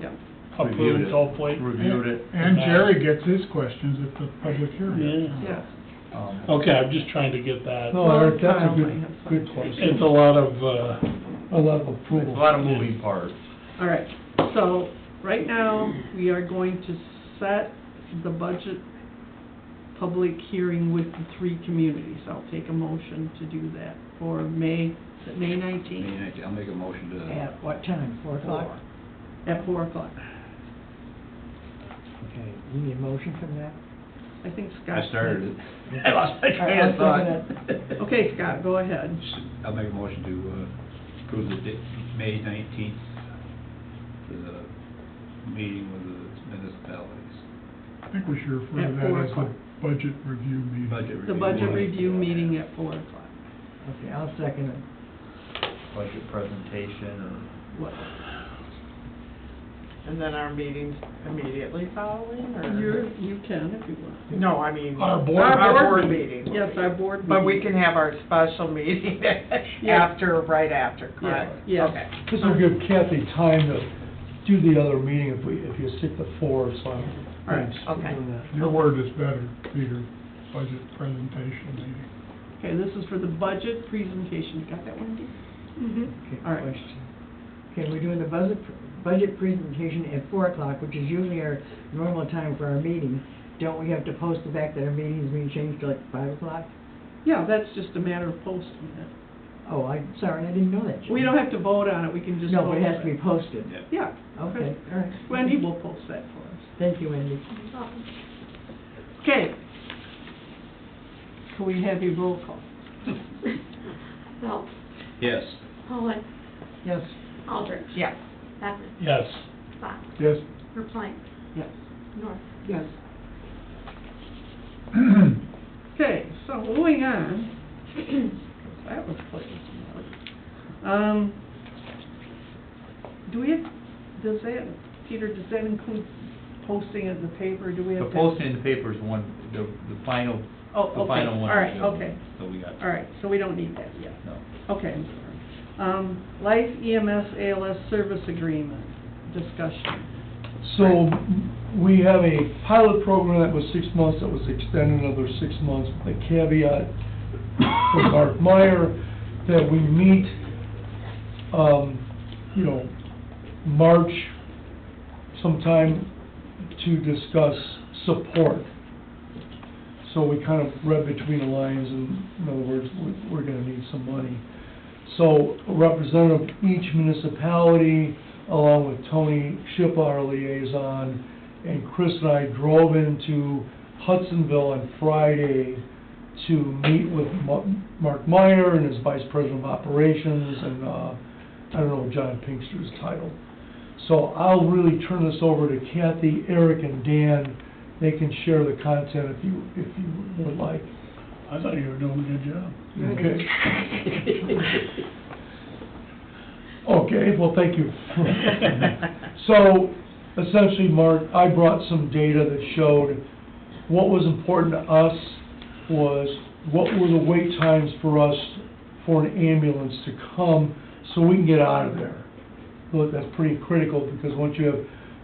Yeah. Reviewed approved, it. hopefully. Reviewed it. And Jerry gets his questions at the public hearing. Yeah. Yeah. Okay, I'm just trying to get that. No, Eric, that's Kyle a might good, have some. good question. It's a lot of, A lot of It's approval. a lot of moving parts. All right, so, right now, we are going to set the budget public hearing with the three communities. I'll take a motion to do that for May, is it May 19th? I'll make a motion to. At what time? 4 o'clock? At 4 o'clock. Okay, you need a motion from that? I think Scott. I started it. I lost my train of I'll second thought. Okay, Scott, go ahead. I'll make a motion to approve the May 19th for the meeting with the municipalities. I think we should refer At to 4 that as o'clock. the budget review meeting. Budget The review. budget review meeting at 4 o'clock. Okay, I'll second it. Budget presentation or? What? And then our meetings immediately following, or? You can if you want. No, I mean. Our board- Our board meeting. Yes, our board meeting. But we can have our special meeting Yeah. after, right after, correct? Yes. Okay. This will give Kathy time to do the other meeting if you stick to 4, so I'm, Right, thanks for okay. doing that. Your word is better, Peter, budget presentation meeting. Okay, this is for the budget presentation. You got that, Wendy? Mm-hmm. Okay, All right. question. Okay, we're doing the budget presentation at 4 o'clock, which is usually our normal time for our meeting. Don't we have to post the fact that our meeting is being changed to like 5 o'clock? Yeah, that's just a matter of posting it. Oh, sorry, I didn't know that. We don't have to vote on it, we can just No, post but it has to be posted. Yeah. Okay, all right. Wendy will post that for us. Thank you, Wendy. Okay. Can we have your roll call? Phelps, Yes. Pollock, Yes. Aldrich. Yeah. Beckman, yes. Fox, Yes. Verplank, Yes. North. Yes. Okay, so moving on. That was quick. Do we have, Peter, does that include posting in the paper, do we have The to? posting in the paper is one, the final, Oh, the okay, final one. all right, okay, So we got. all right, so we don't need that yet. No. Okay, I'm sorry. Life EMS ALS service agreement discussion. So, we have a pilot program that was 6 months, that was extended another 6 months, with a caveat from Mark Meyer that we meet, you know, March sometime to discuss support. So we kind of read between the lines, and in other words, we're gonna need some money. So a representative of each municipality, along with Tony Shippa, our liaison, and Chris and I drove into Hudsonville on Friday to meet with Mark Meyer and his Vice President of Operations, and, I don't know John Pinkster's title. So I'll really turn this over to Kathy, Eric, and Dan. They can share the content if you would like. I thought you were doing a good job. Okay. Okay, well, thank you. So, essentially, Mark, I brought some data that showed what was important to us was what were the wait times for us for an ambulance to come so we can get out of there. Look, that's pretty critical, because once you have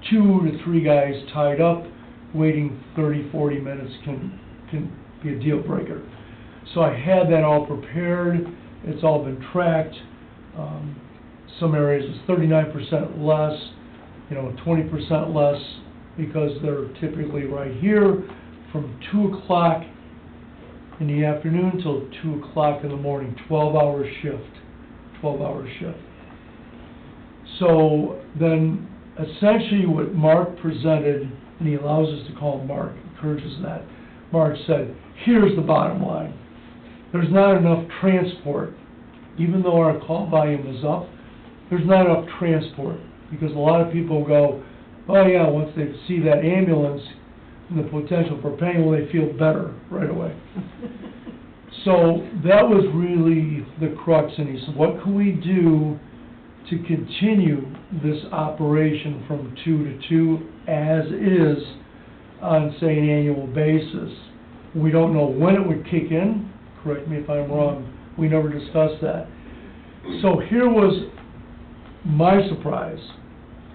2 to 3 guys tied up, waiting 30, 40 minutes can be a deal breaker. So I had that all prepared. It's all been tracked. Some areas it's 39% less, 20% less, because they're typically right here from 2 o'clock in the afternoon till 2 o'clock in the morning, 12-hour shift. So then, essentially what Mark presented, and he allows us to call him Mark, encourages that. Mark said, here's the bottom line. There's not enough transport. Even though our call volume is up, there's not enough transport, because a lot of people go, oh yeah, once they see that ambulance and the potential for pain, well, they feel better right away. So that was really the crux, and he said, what can we do to continue this operation from 2 to 2 as is on, say, an annual basis? We don't know when it would kick in. Correct me if I'm wrong. We never discussed that. So here was my surprise.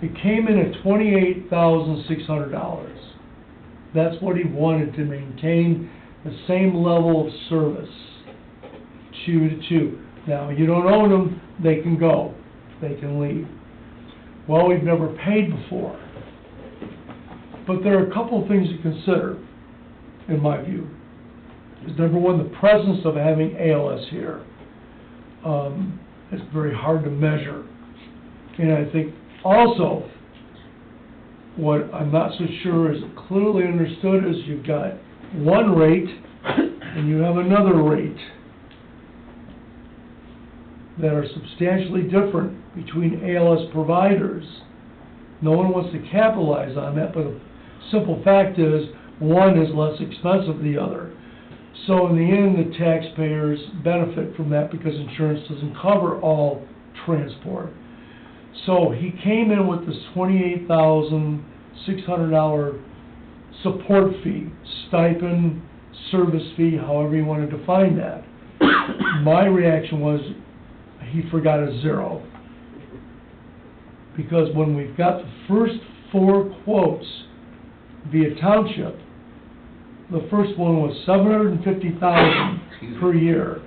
It came in at $28,600. That's what he wanted to maintain the same level of service, 2 to 2. Now, you don't own them, they can go. They can leave. Well, we've never paid before. But there are a couple of things to consider, in my view. Is number one, the presence of having ALS here. It's very hard to measure. And I think also, what I'm not so sure is clearly understood is you've got one rate and you have another rate that are substantially different between ALS providers. No one wants to capitalize on that, but the simple fact is one is less expensive than the other. So in the end, the taxpayers benefit from that because insurance doesn't cover all transport. So he came in with this $28,600 support fee, stipend, service fee, however you want to define that. My reaction was he forgot a zero. Because when we've got the first 4 quotes via township, the first one was $750,000 per year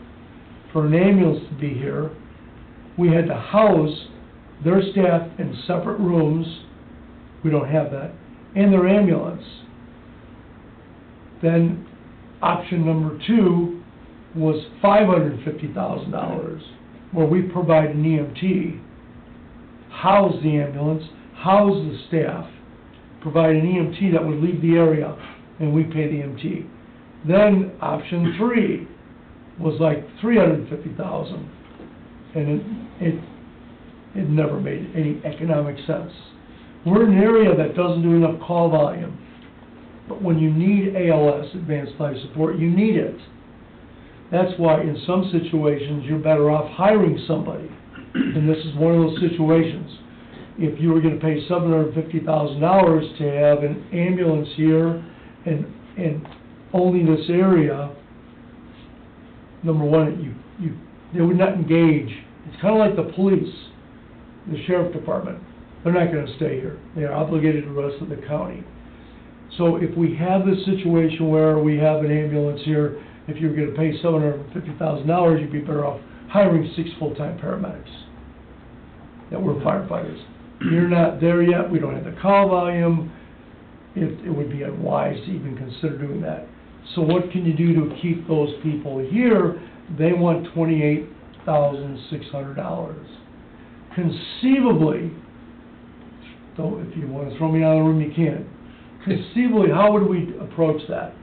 for an ambulance to be here. We had to house their staff in separate rooms. We don't have that. And their ambulance. Then option number 2 was $550,000, where we provide an EMT, house the ambulance, house the staff, provide an EMT that would leave the area, and we pay the EMT. Then option 3 was like $350,000, and it never made any economic sense. We're in an area that doesn't do enough call volume, but when you need ALS, Advanced Life Support, you need it. That's why in some situations you're better off hiring somebody, and this is one of those situations. If you were going to pay $750,000 to have an ambulance here and only this area, number one, they would not engage. It's kind of like the police, the sheriff department. They're not going to stay here. They are obligated to the rest of the county. So if we have this situation where we have an ambulance here, if you're gonna pay $750,000, you'd be better off hiring 6 full-time paramedics that were firefighters. You're not there yet, we don't have the call volume, it would be unwise to even consider doing that. So what can you do to keep those people here? They want $28,600. Conceivably, though, if you wanna throw me out of the room, you can. Conceivably, how would we approach that?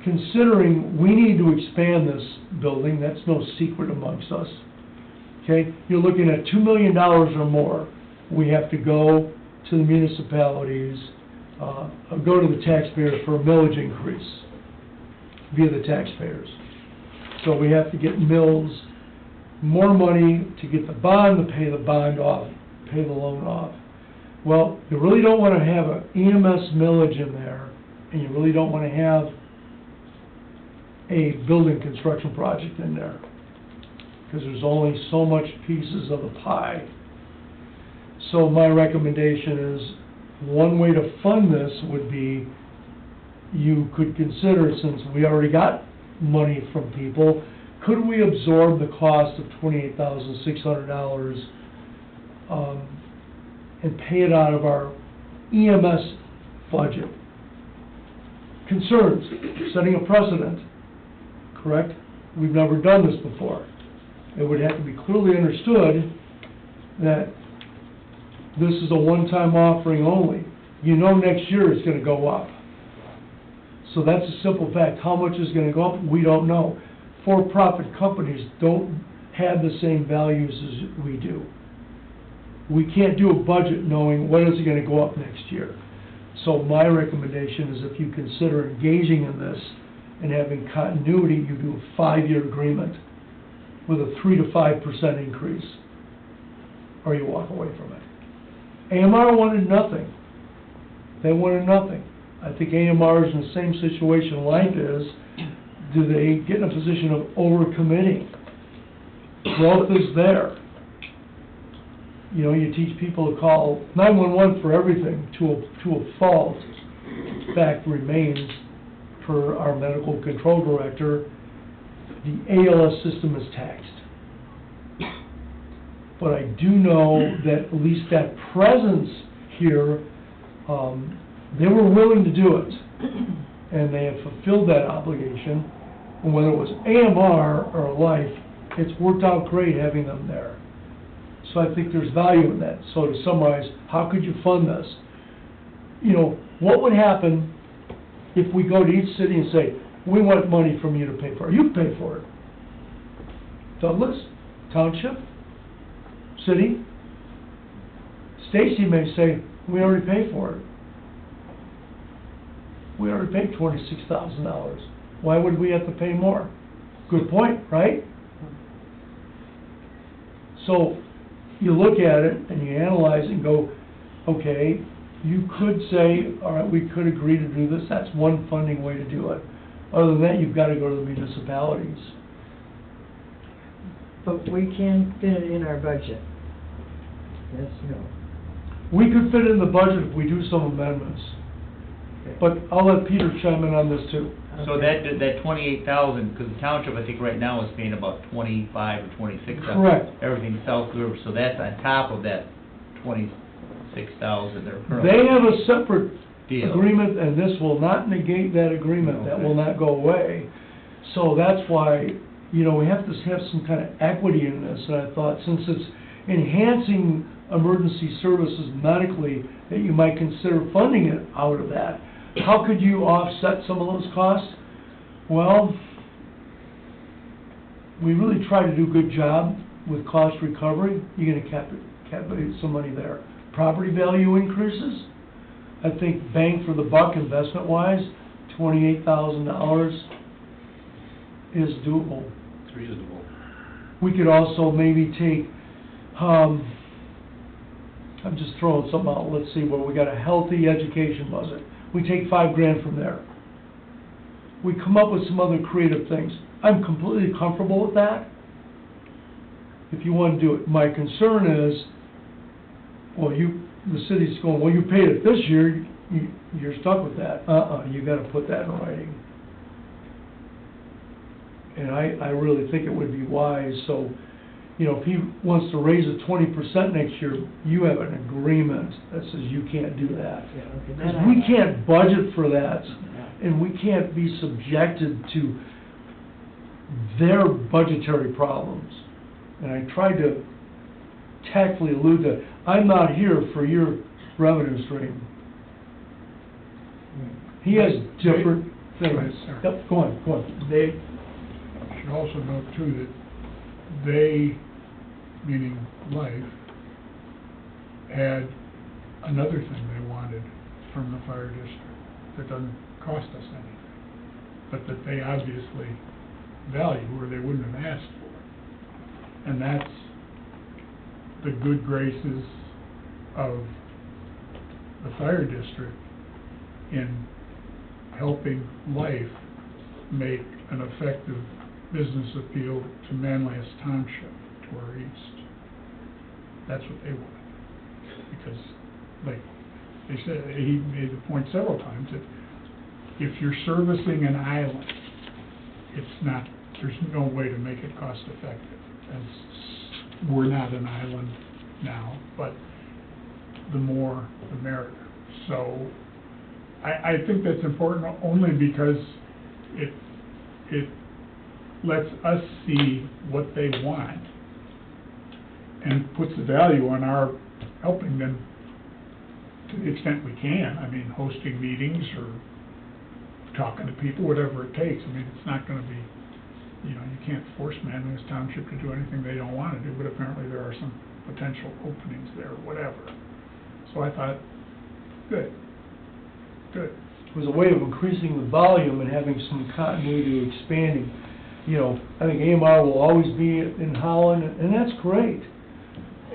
Considering we need to expand this building, that's no secret amongst us, okay? You're looking at $2 million or more. We have to go to the municipalities, go to the taxpayers for a millage increase via the taxpayers. So we have to get mills, more money to get the bond, to pay the bond off, pay the loan off. Well, you really don't want to have an EMS millage in there, and you really don't want to have a building construction project in there, because there's only so much pieces of the pie. So my recommendation is, one way to fund this would be, you could consider, since we already got money from people, could we absorb the cost of $28,600 and pay it out of our EMS budget? Concerns, setting a precedent, correct? We've never done this before. It would have to be clearly understood that this is a one-time offering only. You know next year it's gonna go up. So that's a simple fact. How much is gonna go up, we don't know. For-profit companies don't have the same values as we do. We can't do a budget knowing what is it gonna go up next year. So my recommendation is, if you consider engaging in this and having continuity, you do a 5-year agreement with a 3 to 5% increase, or you walk away from it. AMR wanted nothing. They wanted nothing. I think AMR is in the same situation Life is. Do they get in a position of overcommitting? Growth is there. You know, you teach people to call 911 for everything to a fault. Fact remains, per our medical control director, the ALS system is taxed. But I do know that at least that presence here, they were willing to do it. And they have fulfilled that obligation. And whether it was AMR or Life, it's worked out great having them there. So I think there's value in that. So to summarize, how could you fund this? You know, what would happen if we go to each city and say, we want money from you to pay for it? You pay for it. Douglas, Township, City, Stacy may say, we already paid for it. We already paid $26,000. Why would we have to pay more? Good point, right? So you look at it and you analyze it and go, okay, you could say, all right, we could agree to do this. That's one funding way to do it. Other than that, you've got to go to the municipalities. But we can fit it in our budget. Yes, no. We could fit in the budget if we do some amendments. But I'll let Peter chime in on this too. So that 28,000, because the township, I think right now is paying about 25 or 26. Correct. Everything South River, so that's on top of that 26,000 they're currently. They have a separate deal. agreement, and this will not negate that agreement. That will not go away. So that's why, you know, we have to have some kind of equity in this. And I thought, since it's enhancing emergency services medically, that you might consider funding it out of that. How could you offset some of those costs? Well, we really try to do a good job with cost recovery. You're going to calculate some money there. Property value increases. I think bang for the buck investment-wise, $28,000 is doable. It's reasonable. We could also maybe take, I'm just throwing something out, let's see, where we got a healthy education budget. We take $5,000 from there. We come up with some other creative things. I'm completely comfortable with that, if you want to do it. My concern is, well, the city's going, well, you paid it this year, you're stuck with that. You gotta put that in writing. And I really think it would be wise, so, you know, if he wants to raise it 20% next year, you have an agreement that says you can't do that. Yeah, okay, Because then we I- can't budget for that, Yeah. and we can't be subjected to their budgetary problems. And I tried to tactfully allude to, I'm not here for your revenue stream. He has different things. Right, sir. Yep, go on. They should also note too that they, meaning Life, had another thing they wanted from the fire district that doesn't cost us anything, but that they obviously value or they wouldn't have asked for. And that's the good graces of the fire district in helping Life make an effective business appeal to Manlius Township, to our east. That's what they wanted. Because, like they said, he made the point several times that if you're servicing an island, it's not, there's no way to make it cost effective. And we're not an island now, but the more, the merrier. So, I think that's important only because it lets us see what they want and puts the value on our helping them to the extent we can. I mean, hosting meetings or talking to people, whatever it takes. I mean, it's not gonna be, you know, you can't force Manlius Township to do anything they don't wanna do, but apparently there are some potential openings there, whatever. So I thought, good. It was a way of increasing the volume and having some continuity to expanding. You know, I think AMR will always be in Holland, and that's great.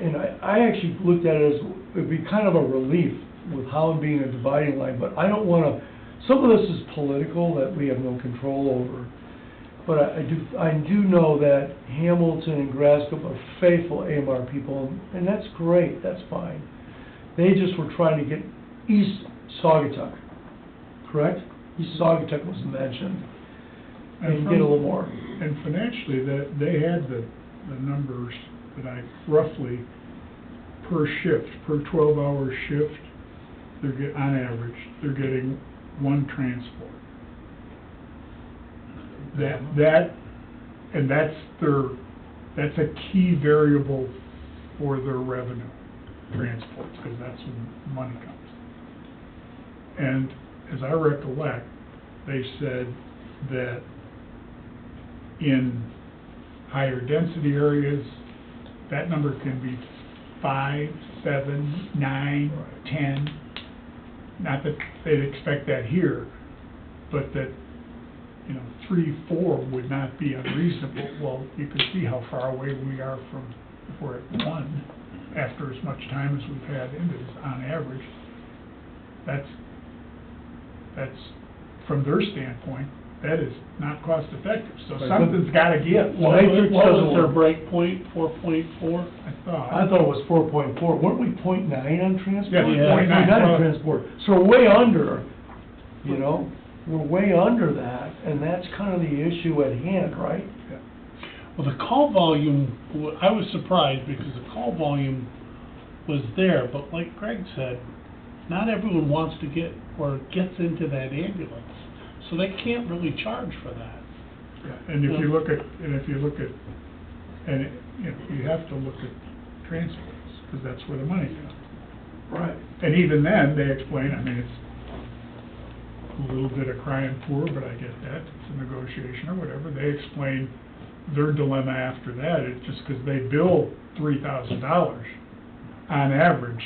And I actually looked at it as, it'd be kind of a relief with Holland being a dividing line, but I don't wanna, some of this is political that we have no control over. But I do know that Hamilton and Grascombe are faithful AMR people, and that's great, that's fine. They just were trying to get East Saugatuck, correct? East Saugatuck was mentioned, and get a little more. And financially, they had the numbers that I roughly, per shift, per 12-hour shift, on average, they're getting one transport. That's a key variable for their revenue, transports, because that's when money comes. And as I recollect, they said that in higher density areas, that number can be 5, 7, 9, 10. Not that they'd expect that here, but that, you know, 3, 4 would not be unreasonable. Well, you can see how far away we are from, if we're at 1, after as much time as we've had in this, on average. That's, from their standpoint, that is not cost effective, so something's gotta give. What was their break point, 4.4? I thought it was 4.4, weren't we .9 on transport? Yeah, Yeah. 0.9 on transport, so we're way under, you know, we're way under that, and that's kind of the issue at hand, right? Well, the call volume, I was surprised because the call volume was there, but like Greg said, not everyone wants to get, or gets into that ambulance, so they can't really charge for that. Yeah, and if you look at, and you know, you have to look at transports, because that's where the money comes. Right. And even then, they explain, I mean, it's a little bit of crying poor, but I get that, it's a negotiation or whatever. They explain their dilemma after that, it's just because they bill $3,000 on average,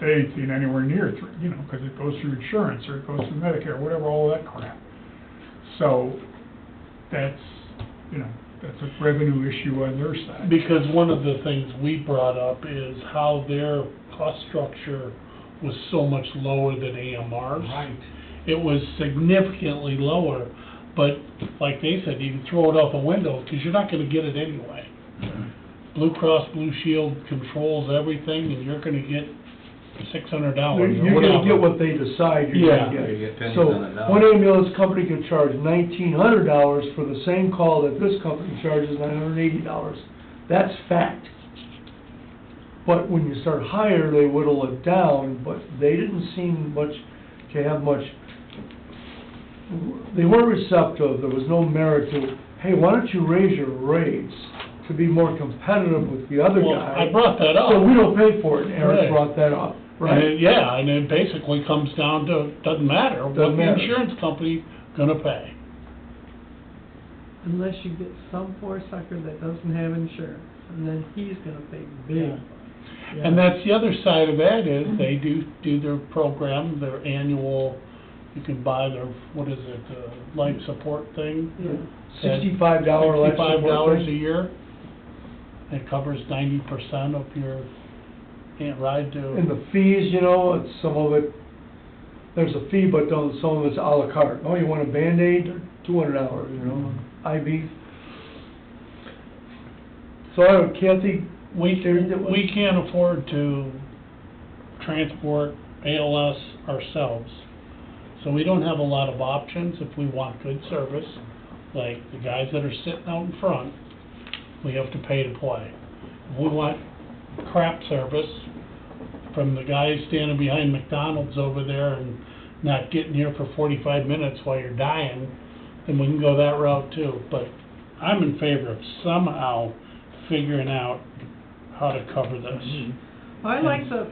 they ain't seen anywhere near three, you know, because it goes through insurance, or it goes through Medicare, whatever, all that crap. So, that's, you know, that's a revenue issue on their side. Because one of the things we brought up is how their cost structure was so much lower than AMR's. Right. It was significantly lower, but like they said, you can throw it out the window, because you're not gonna get it anyway. Blue Cross Blue Shield controls everything, and you're gonna get $600 You're or gonna get whatever. what they decide you're Yeah. gonna get. You get pennies So, on the dollar. one ambulance company could charge $1,900 for the same call that this company charges $980. That's fact. But when you start higher, they whittle it down, but they didn't seem to have much, they weren't receptive, there was no merit to, hey, why don't you raise your rates to be more competitive with the other Well, guy? I brought that up. So we don't pay for it, and Eric Right. brought that up, And right? yeah, and it basically comes down to, doesn't matter what Doesn't the matter. insurance company gonna pay. Unless you get some poor sucker that doesn't have insurance, and then he's gonna pay big. And that's the other side of that is they do their program, their annual, you can buy their, what is it, life support thing? Yeah. $65 life support $65 a thing? year. It covers 90% of your ride to. And the fees, you know, it's some of it, there's a fee, but some of it's à la carte. Oh, you want a Band-Aid? $200, you know, IV. So, I don't, Kathy, We can't afford to transport ALS ourselves, so we don't have a lot of options if we want good service. Like the guys that are sitting out in front, we have to pay to play. If we want crap service from the guys standing behind McDonald's over there and not getting here for 45 minutes while you're dying, then we can go that route too. But I'm in favor of somehow figuring out how to cover this. I like the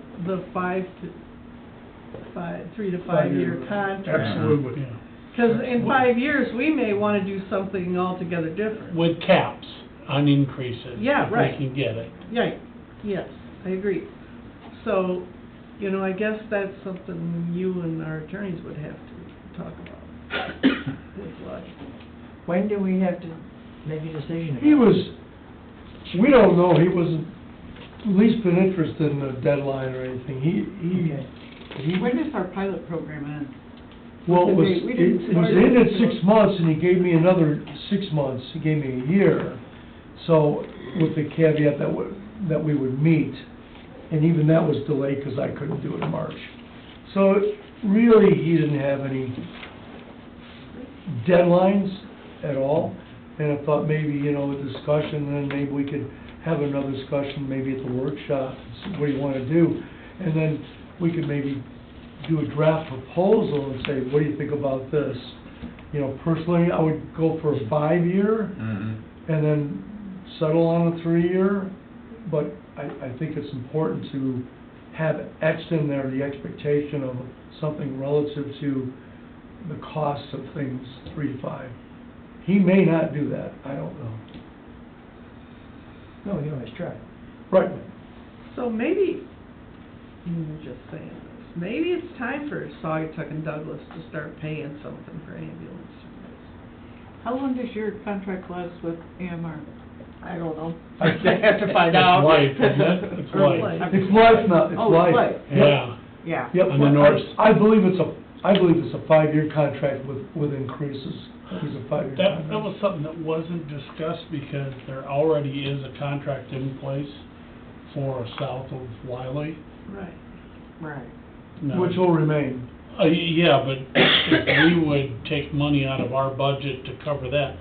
3 to 5 year contract. Absolutely. Yeah. Because in 5 years, we may wanna do something altogether different. With caps on increases. Yeah, right. If we can get it. Yeah, yes, I agree. So, you know, I guess that's something you and our attorneys would have to talk about. With like, When do we have to make a decision? he was, we don't know, he wasn't least bit interested in the deadline or anything. He, When does our pilot program end? well, it was, We didn't it was start in at it 6 months, and he gave me another 6 months, he gave me a year. So, with the caveat that we would meet, and even that was delayed because I couldn't do it in March. So, really, he didn't have any deadlines at all, and I thought maybe, you know, a discussion, and then maybe we could have another discussion, maybe at the workshop, and see what do you want to do? And then we could maybe do a draft proposal and say, what do you think about this? You know, personally, I would go for a 5-year, and then settle on a 3-year, but I think it's important to have etched in there the expectation of something relative to the cost of things, 3 to 5. He may not do that, I don't know. No, you always try. Right. so maybe, I'm just saying this, maybe it's time for Saugatuck and Douglas to start paying something for ambulance service. How long does your contract last with AMR? I don't know. I have to find out. It's life, isn't it? It's Or life. life. It's life now, it's Oh, it's life. life. Yeah. Yeah. Yep, On the north. I believe it's a 5-year contract with increases. It was a 5-year contract. That was something that wasn't discussed because there already is a contract in place for south of Wiley. Right. Right. No. Which will remain. Yeah, but if we would take money out of our budget to cover that,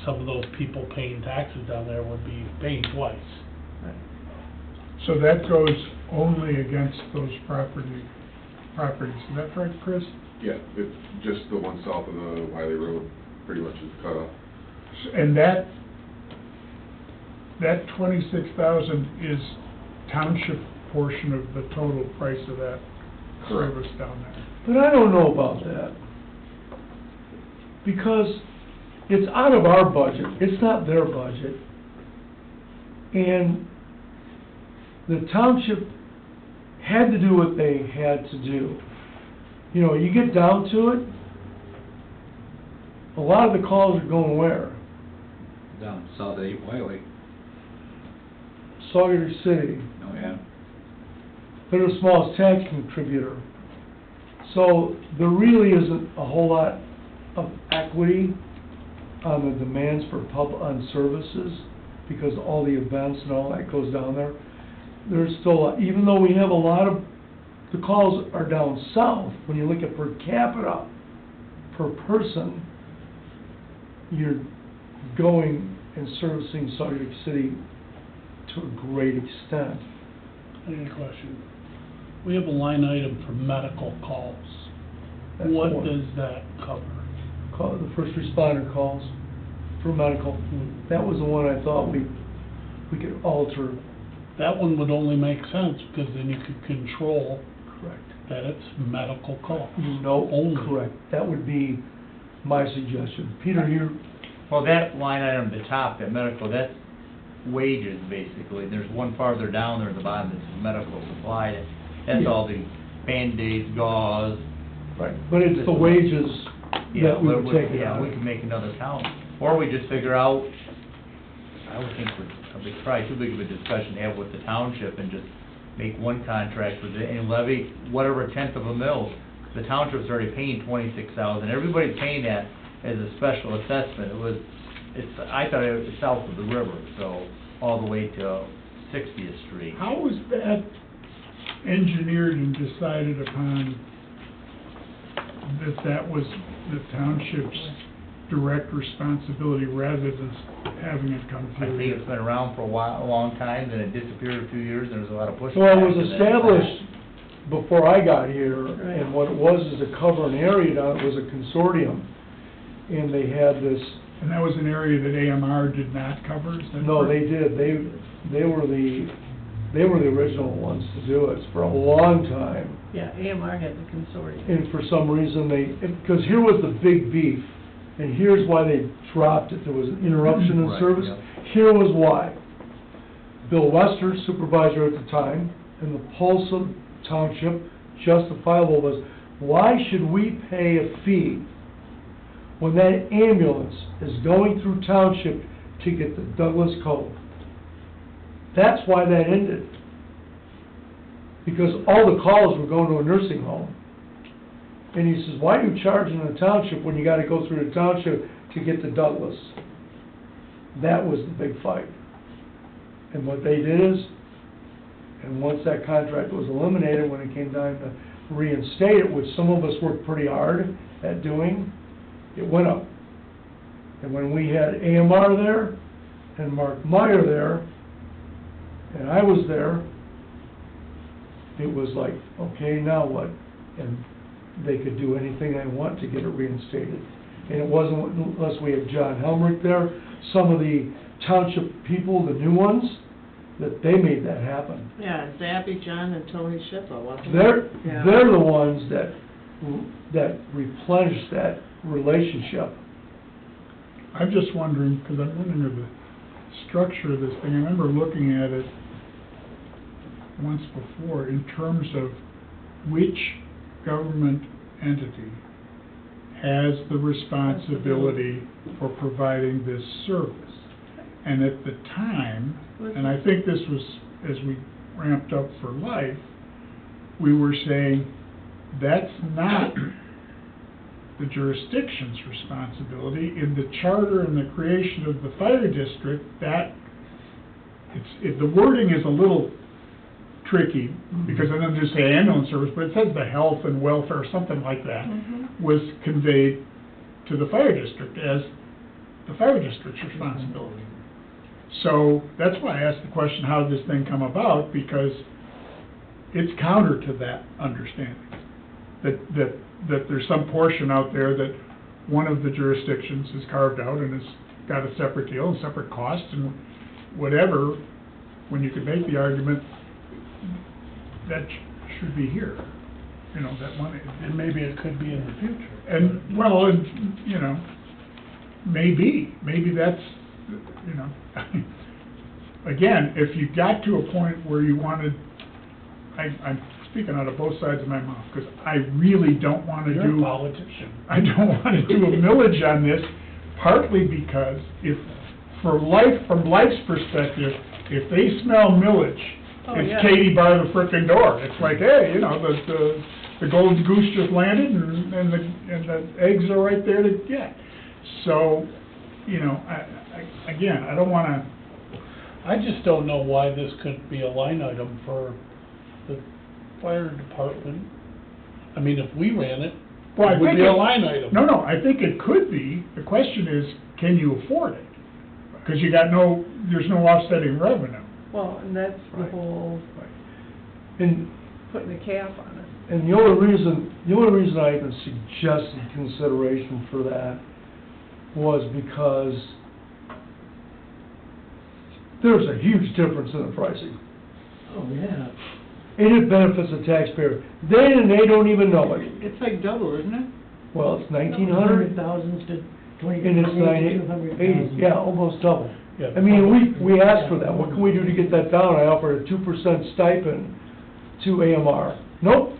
some of those people paying taxes down there would be paying twice. So that goes only against those properties. Is that correct, Chris? Yeah, it's just the one south of the Wiley Road, pretty much is cut off. And that 26,000 is township portion of the total price of that service down there. But I don't know about that. Because it's out of our budget, it's not their budget. And the township had to do what they had to do. You know, you get down to it, a lot of the calls are going where? Down south of Wiley. Sauger City. Oh, yeah. They're the smallest tax contributor. So there really isn't a whole lot of equity on the demands for on services, because all the events and all that goes down there. There's still, even though we have a lot of the calls are down south. When you look at per capita, per person, you're going and servicing Salt Lake City to a great extent. I got a question. We have a line item for medical calls. That's What the one. does that cover? Call the first responder calls for medical. That was the one I thought we could alter. That one would only make sense, because then you could control Correct. that it's medical calls. No, Only. correct. That would be my suggestion. Peter, you, Well, that line item at the top, that medical, that's wages, basically. There's one farther down there at the bottom that's medical supply. That's all the Band-Aids, gauze. right, but it's the wages Yeah, that we would take it yeah, out. we can make another count. Or we just figure out, I would think it's probably too big of a discussion to have with the township and just make one contract with it and levy whatever tenth of a mil. The township's already paying $26,000. Everybody's paying that as a special assessment. I thought it was south of the river, so all the way to 60th Street. How was that engineered and decided upon that was the township's direct responsibility rather than having it come I through? think it's been around for a long time, then it disappeared a few years, and there was a lot of pushback. Well, it was and then- established before I got here, and what it was is to cover an area down, it was a consortium. And they had this, And that was an area that AMR did not cover? Is that no, correct? they did, they were the original ones to do it for a long time. Yeah, AMR had the consortium. And for some reason, because here was the big beef, and here's why they dropped it. There was an interruption in Right, service. yeah. Here was why. Bill Wester, supervisor at the time, and the pulse of township, justifiable was, why should we pay a fee when that ambulance is going through township to get to Douglas Cove? That's why that ended. Because all the calls were going to a nursing home. And he says, why are you charging the township when you gotta go through the township to get to Douglas? That was the big fight. And what they did is, and once that contract was eliminated, when it came time to reinstate it, which some of us worked pretty hard at doing, it went up. And when we had AMR there, and Mark Meyer there, and I was there, it was like, okay, now what? And they could do anything they want to get it reinstated. And it wasn't unless we had John Helmrich there, some of the township people, the new ones, that they made that happen. Yeah, Zabby, John, and Tony Shippa, wasn't it? They're the ones that replenished that relationship. I'm just wondering, because I'm wondering of the structure of this thing. I remember looking at it once before in terms of which government entity has the responsibility for providing this service. And at the time, and I think this was as we ramped up for life, we were saying that's not the jurisdiction's responsibility. In the charter and the creation of the fire district, that the wording is a little tricky, because it doesn't just say ambulance service, but it says the health and welfare, something like that, was conveyed to the fire district as the fire district's responsibility. So that's why I asked the question, how did this thing come about? Because it's counter to that understanding, that there's some portion out there that one of the jurisdictions is carved out and has got a separate deal and separate costs and whatever, when you could make the argument that should be here, you know, that money. And maybe it could be in the future. And, well, and, you know, maybe that's, you know, again, if you got to a point where you wanted, I'm speaking out of both sides of my mouth, because I really don't want to do... You're a politician. I don't want to do a millage on this, partly because from life's perspective, if they smell millage, it's Katie bar the frickin' door. It's like, hey, you know, the golden goose just landed and the eggs are right there to get. So, you know, again, I don't want to... I just don't know why this couldn't be a line item for the fire department, I mean, if we ran it, Well, I it would think be a it- line item. No, I think it could be. The question is, can you afford it? Because there's no offsetting revenue. Well, and that's the Right. whole, And, putting a cap on it. and the only reason I even suggested consideration for that was because there's a huge difference in the pricing. Oh, yeah. And it benefits the taxpayer. They don't even know it. It's like double, isn't it? Well, it's 1,900, 100,000 to 20, and it's 200,000. 980, yeah, almost double. Yeah. I mean, we asked for that. What can we do to get that down? I offered a 2% stipend to AMR. Nope.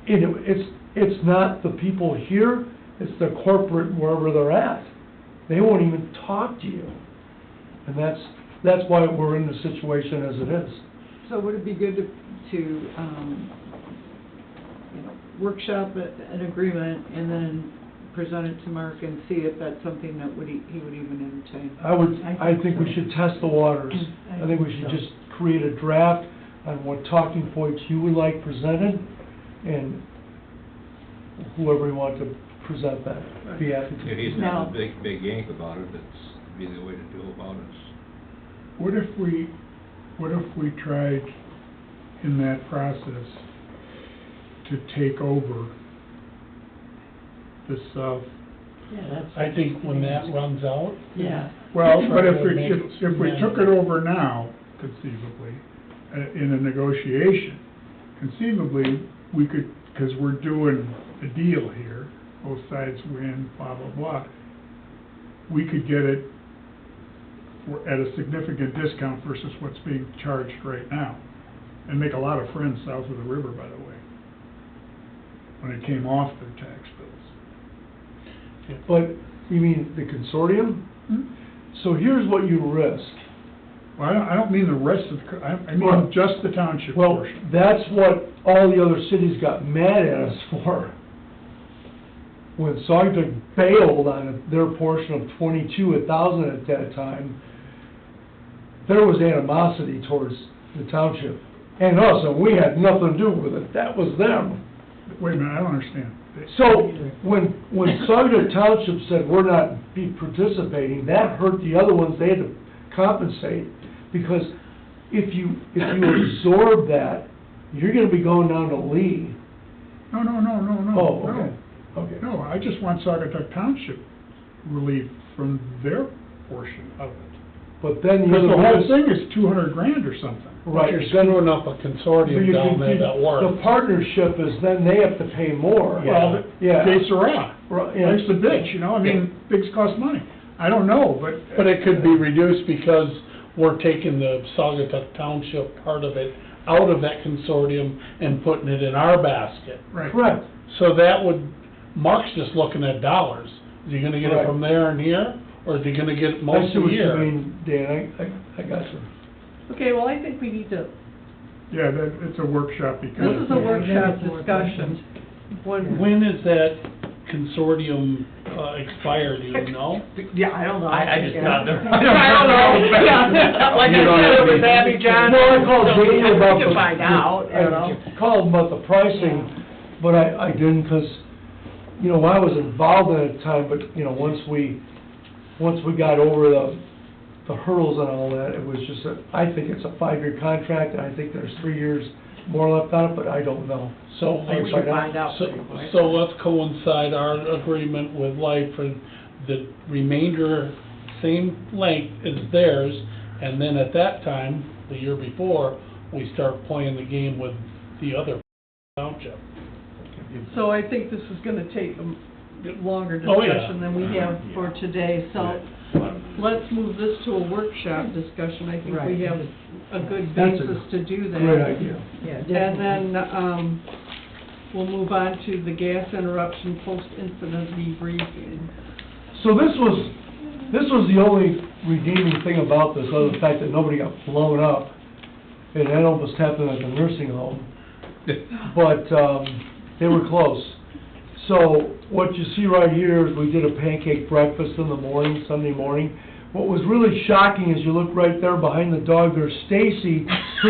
It's not the people here, it's the corporate wherever they're at. They won't even talk to you. And that's why we're in the situation as it is. So would it be good to workshop an agreement and then present it to Mark and see if that's something that he would even entertain? I think we should test the waters. I think we should just create a draft on what talking points you would like presented, and whoever you want to present that, be happy to. If he's Now- not a big yank about it, that's be the way to do about it. What if we tried in that process to take over the South? Yeah, that's. I think when that runs out, Yeah. Well, but if Try to make it if we took it manageable. over now, conceivably, in a negotiation, conceivably, we could, because we're doing a deal here, both sides win, blah, blah, blah, we could get it at a significant discount versus what's being charged right now, and make a lot of friends south of the river, by the way, when it came off their tax bills. But, you mean the consortium? Hmm? So here's what you risk. Well, I don't mean the rest of the, I Well- mean just the township Well, portion. that's what all the other cities got mad at us for. When Saugatuck bailed on their portion of 22,000 at that time, there was animosity towards the township and us, and we had nothing to do with it. That was them. Wait a minute, I don't understand. So, when Saugatuck Township said we're not be participating, that hurt the other ones. They had to compensate, because if you absorb that, you're gonna be going down to Lee. No. Oh, okay, okay. No, I just want Saugatuck Township relief from their portion of it. But then the Because other the whole ones. thing is 200 grand or something. Right. you're screwing up a But consortium you down can- there that works. The partnership is then they have to pay more. Well, Yeah. que sera. Right, yeah. Life's a bitch, you know, I mean, things cost money. I don't know, but. But it could be reduced because we're taking the Saugatuck Township part of it out of that consortium and putting it in our basket. Right. Correct. So that would, Mark's just looking at dollars. Is he gonna get it Right. from there and here, or is he gonna get it I most see of what the you year? mean, Dan, I got you. Okay, well, I think we need to, Yeah, it's a workshop because. this is a workshop discussion. When is that consortium expire, do you know? Yeah, I don't know. I just got there. I don't know, yeah, like I You don't said, have it to was be- Abby Johnson. Well, I called Daniel about We the. can find out, you know. I called him about the pricing, but I didn't, because, you know, I was involved in it at the time, but, you know, once we got over the hurdles and all that, it was just I think it's a 5-year contract, and I think there's 3 years more left on it, but I don't know. So I can We should find out So, pretty quick. so let's coincide our agreement with Life for the remainder, same length as theirs, and then at that time, the year before, we start playing the game with the other township. So I think this is gonna take a longer Oh, yeah. discussion than we have for today, so let's move this to a workshop discussion. I think we Right. have a good That's a basis to do that. Great idea. Yeah, And definitely. then, we'll move on to the gas interruption post-incident debriefing. So this was the only redeeming thing about this, other than the fact that nobody got blown up, and that almost happened at the nursing home. But, they were close. So, what you see right here is we did a pancake breakfast in the morning, Sunday morning. What was really shocking is you look right there behind the dog, there's Stacy So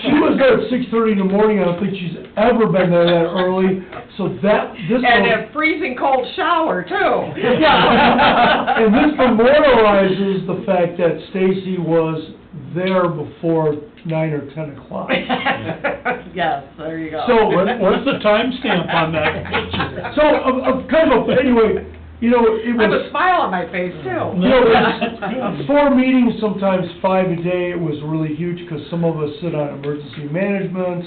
she was there at 6:30 in the morning, I don't think she's ever been there that early, so this. And a freezing cold shower, too. And this memorializes the fact that Stacy was there before 9 or 10 o'clock. Yes, there you go. So, What's the timestamp on that picture? So, kind of, anyway, you know, it I have a was, smile on my face, too. you know, it was 4 meetings, sometimes 5 a day. It was really huge, because some of us sit on emergency management,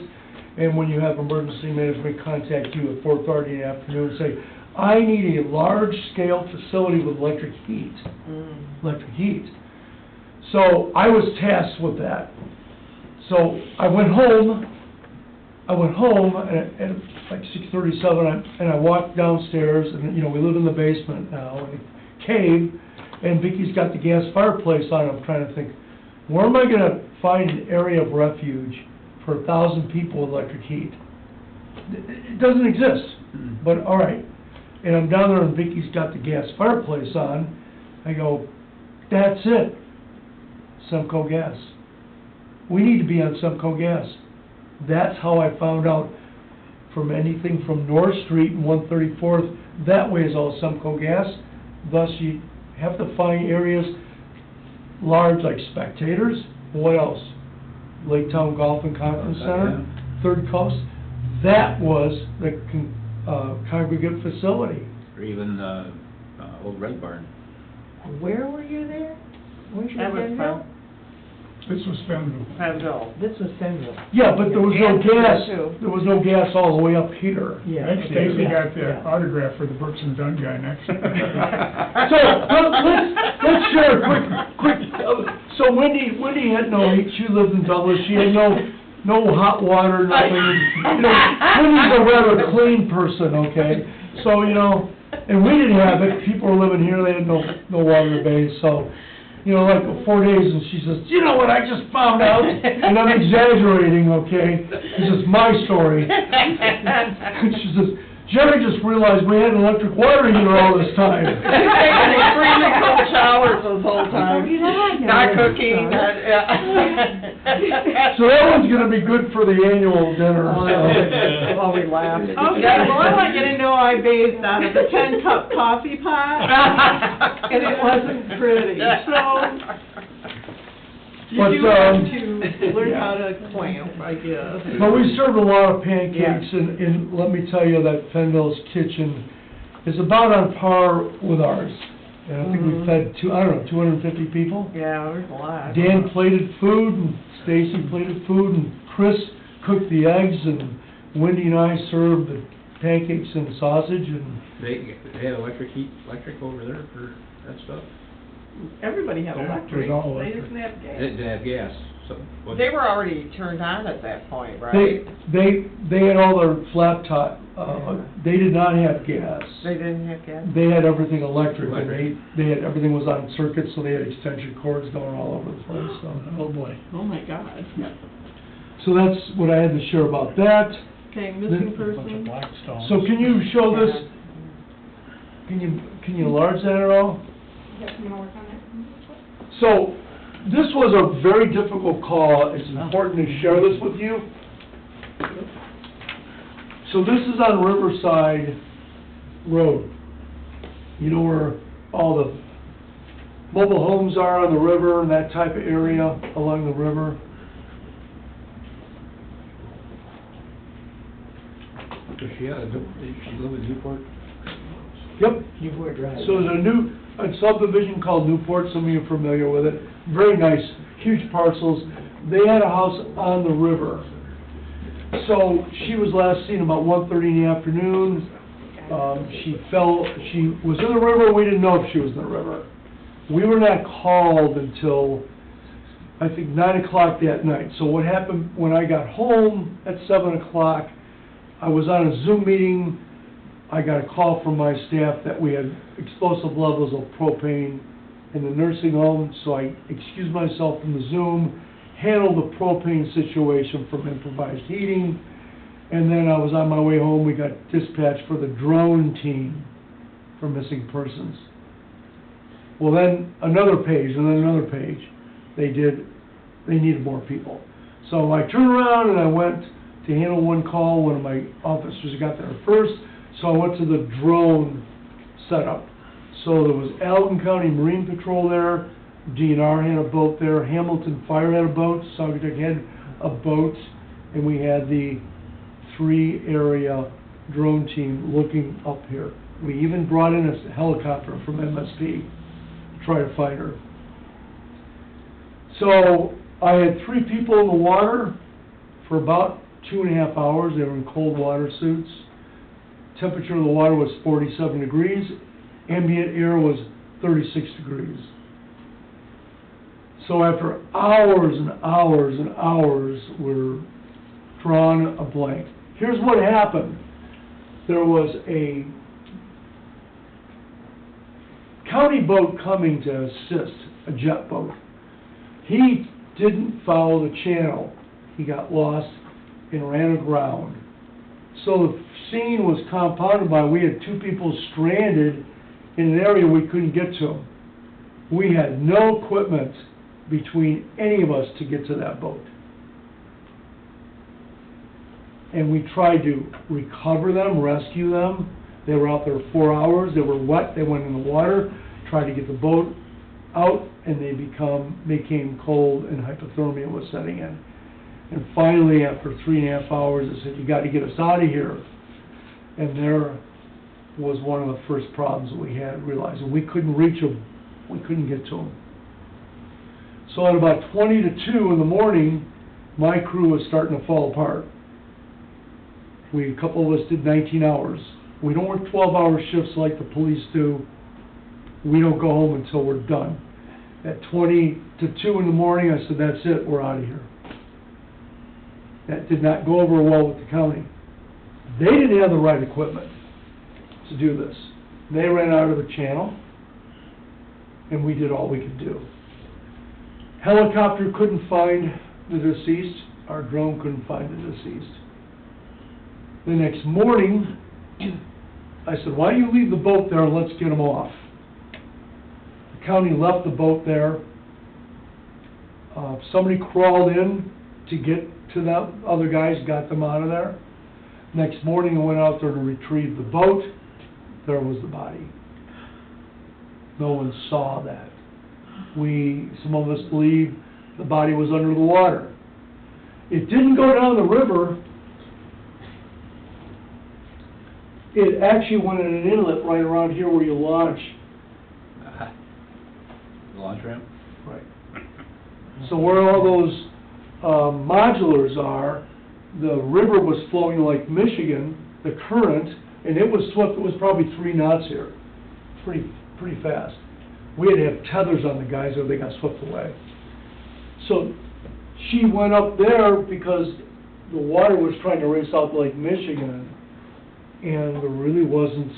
and when you have emergency management contact you at 4:30 in the afternoon and say, I need a large-scale facility with electric heat. Electric heat. So I was tasked with that. So I went home at like 6:37, and I walked downstairs, and, you know, we live in the basement now, in a cave, and Vicky's got the gas fireplace on. I'm trying to think, where am I gonna find an area of refuge for 1,000 people with electric heat? It doesn't exist, but all right. And I'm down there, and Vicky's got the gas fireplace on. I go, that's it. Semco Gas. We need to be on Semco Gas. That's how I found out from anything from North Street and 134th, that way is all Semco Gas. Thus, you have to find areas large like Spectators. What else? Lake Town Golf and Conference Center, Third Coast. That was the congregate facility. Or even, Old Red Barn. Where were you there? Weren't you That in was Denville? This was Fenville. Fenville. This was Denville. Yeah, but there was no And gas, too. there was no gas all the way up here. Yeah. I think Stacy Yeah, got the yeah. autograph for the Brooks and Dunn guy next. So, let's share a quick, so Wendy had no heat, she lived in Douglas, she had no hot water, nothing. You know, Wendy's a rather clean person, okay? So, you know, and we didn't have it, people were living here, they had no water to bathe, so, you know, like 4 days, and she says, you know what I just found out? And I'm exaggerating, okay? This is my story. She says, Jerry just realized we had an electric water heater all this time. Taking freezing cold showers this whole time. Oh, you know, I know Not this cooking, stuff. So that one's gonna be good for the annual dinner, so. While we laugh. Okay, well, I want you to know I bathed out of a 10-cup coffee pot, and it wasn't pretty, so you But, do have to learn yeah. how to clamp, I guess. But we served a lot of pancakes, and let me tell you that Fenville's Kitchen is about on par with ours. And I think we fed 250 people. Yeah, there's a lot. Dan plated food, and Stacy plated food, and Chris cooked the eggs, and Wendy and I served the pancakes and sausage, and They had electric over there for that stuff? Everybody had Yeah, electric, it was all they electric. didn't have They gas. didn't have gas, so. what- They were already turned on at that point, right? they had all their flat top, they did not have gas. They didn't have gas? They had everything electric, and they had, everything was on circuits, so they had extension cords going all over the place, so. Oh, boy. Oh, my God. So that's what I had to share about that. Okay, Then- missing A bunch of person. black stones. So can you show this, can you enlarge that at all? Yep, I'm gonna work on it. So, this was a very difficult call, it's important to share this with you. So this is on Riverside Road. You know where all the mobile homes are on the river and that type of area along the river? Does she live in Newport? Yep. Newport Drive. So there's a subdivision called Newport, some of you are familiar with it, very nice, huge parcels. They had a house on the river. So she was last seen about 1:30 in the afternoon. She was in the river, we didn't know if she was in the river. We were not called until, I think, 9 o'clock that night. So what happened, when I got home at 7 o'clock, I was on a Zoom meeting. I got a call from my staff that we had explosive levels of propane in the nursing home, so I excused myself from the Zoom, handled the propane situation from improvised heating, and then I was on my way home. We got dispatched for the drone team for missing persons. Well, then another page, and then another page. They needed more people. So I turned around and I went to handle one call. One of my officers got there first, so I went to the drone setup. So there was Alton County Marine Patrol there, DNR had a boat there, Hamilton Fire had a boat, Saugatuck had a boat, and we had the 3-area drone team looking up here. We even brought in a helicopter from MSP to try to find her. So I had 3 people in the water for about 2.5 hours. They were in cold water suits. Temperature of the water was 47 degrees. Ambient air was 36 degrees. So after hours and hours and hours, we're drawing a blank. Here's what happened. There was a county boat coming to assist, a jet boat. He didn't follow the channel. He got lost and ran aground. So the scene was compounded by we had 2 people stranded in an area we couldn't get to them. We had no equipment between any of us to get to that boat. And we tried to recover them, rescue them. They were out there 4 hours. They were wet. They went in the water, tried to get the boat out, and they became cold, and hypothermia was setting in. And finally, after 3.5 hours, I said, "You got to get us out of here." And there was one of the first problems we had, realizing we couldn't reach them. We couldn't get to them. So at about 20 to 2 in the morning, my crew was starting to fall apart. A couple of us did 19 hours. We don't work 12-hour shifts like the police do. We don't go home until we're done. At 20 to 2 in the morning, I said, "That's it, we're out of here." That did not go over well with the county. They didn't have the right equipment to do this. They ran out of the channel, and we did all we could do. Helicopter couldn't find the deceased. Our drone couldn't find the deceased. The next morning, I said, "Why don't you leave the boat there and let's get them off?" The county left the boat there. Somebody crawled in to get to the other guys, got them out of there. Next morning, I went out there to retrieve the boat. There was the body. No one saw that. Some of us believe the body was under the water. It didn't go down the river. It actually went in an inlet right around here where you launch. The launch ramp? Right. So where all those modulars are, the river was flowing like Michigan, the current, and it was swept. It was probably 3 knots here, pretty fast. We had to have tethers on the guys or they got swept away. So she went up there because the water was trying to race out Lake Michigan, and there really wasn't,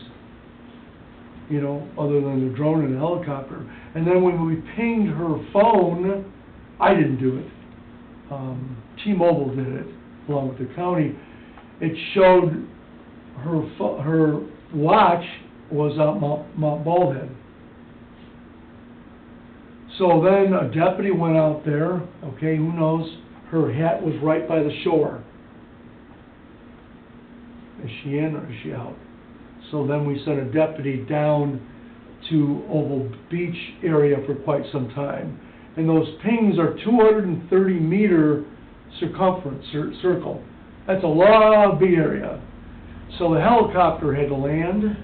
other than the drone and the helicopter. And then when we pinged her phone, I didn't do it. T-Mobile did it, along with the county. It showed her watch was out Mount Baldhead. So then a deputy went out there, okay, who knows, her hat was right by the shore. Is she in or is she out? So then we sent a deputy down to Oval Beach area for quite some time. And those pings are 230-meter circumference, circle. That's a long, big area. So the helicopter had to land,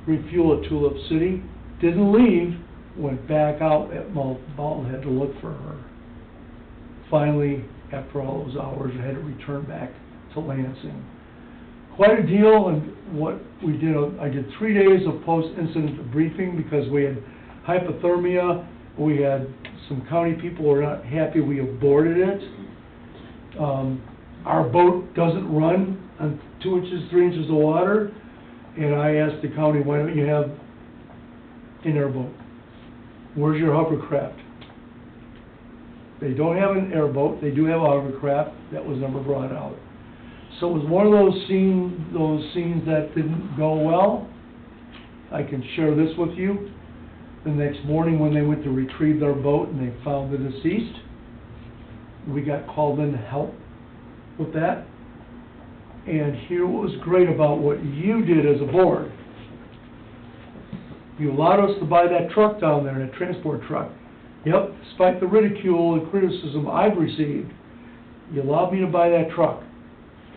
refuel at Tulip City, didn't leave, went back out at Mount Baldhead to look for her. Finally, after all those hours, I had to return back to Lansing. Quite a deal, and what we did, I did 3 days of post-incident debriefing because we had hypothermia, we had some county people who were not happy we aborted it. Our boat doesn't run on 2 inches, 3 inches of water, and I asked the county, why don't you have an airboat? Where's your hovercraft? They don't have an airboat, they do have a hovercraft, that was never brought out. So it was one of those scenes that didn't go well. I can share this with you. The next morning when they went to retrieve their boat and they found the deceased, we got called in to help with that. And here what was great about what you did as a board. You allowed us to buy that truck down there, that transport truck. Yep, despite the ridicule and criticism I've received, you allowed me to buy that truck.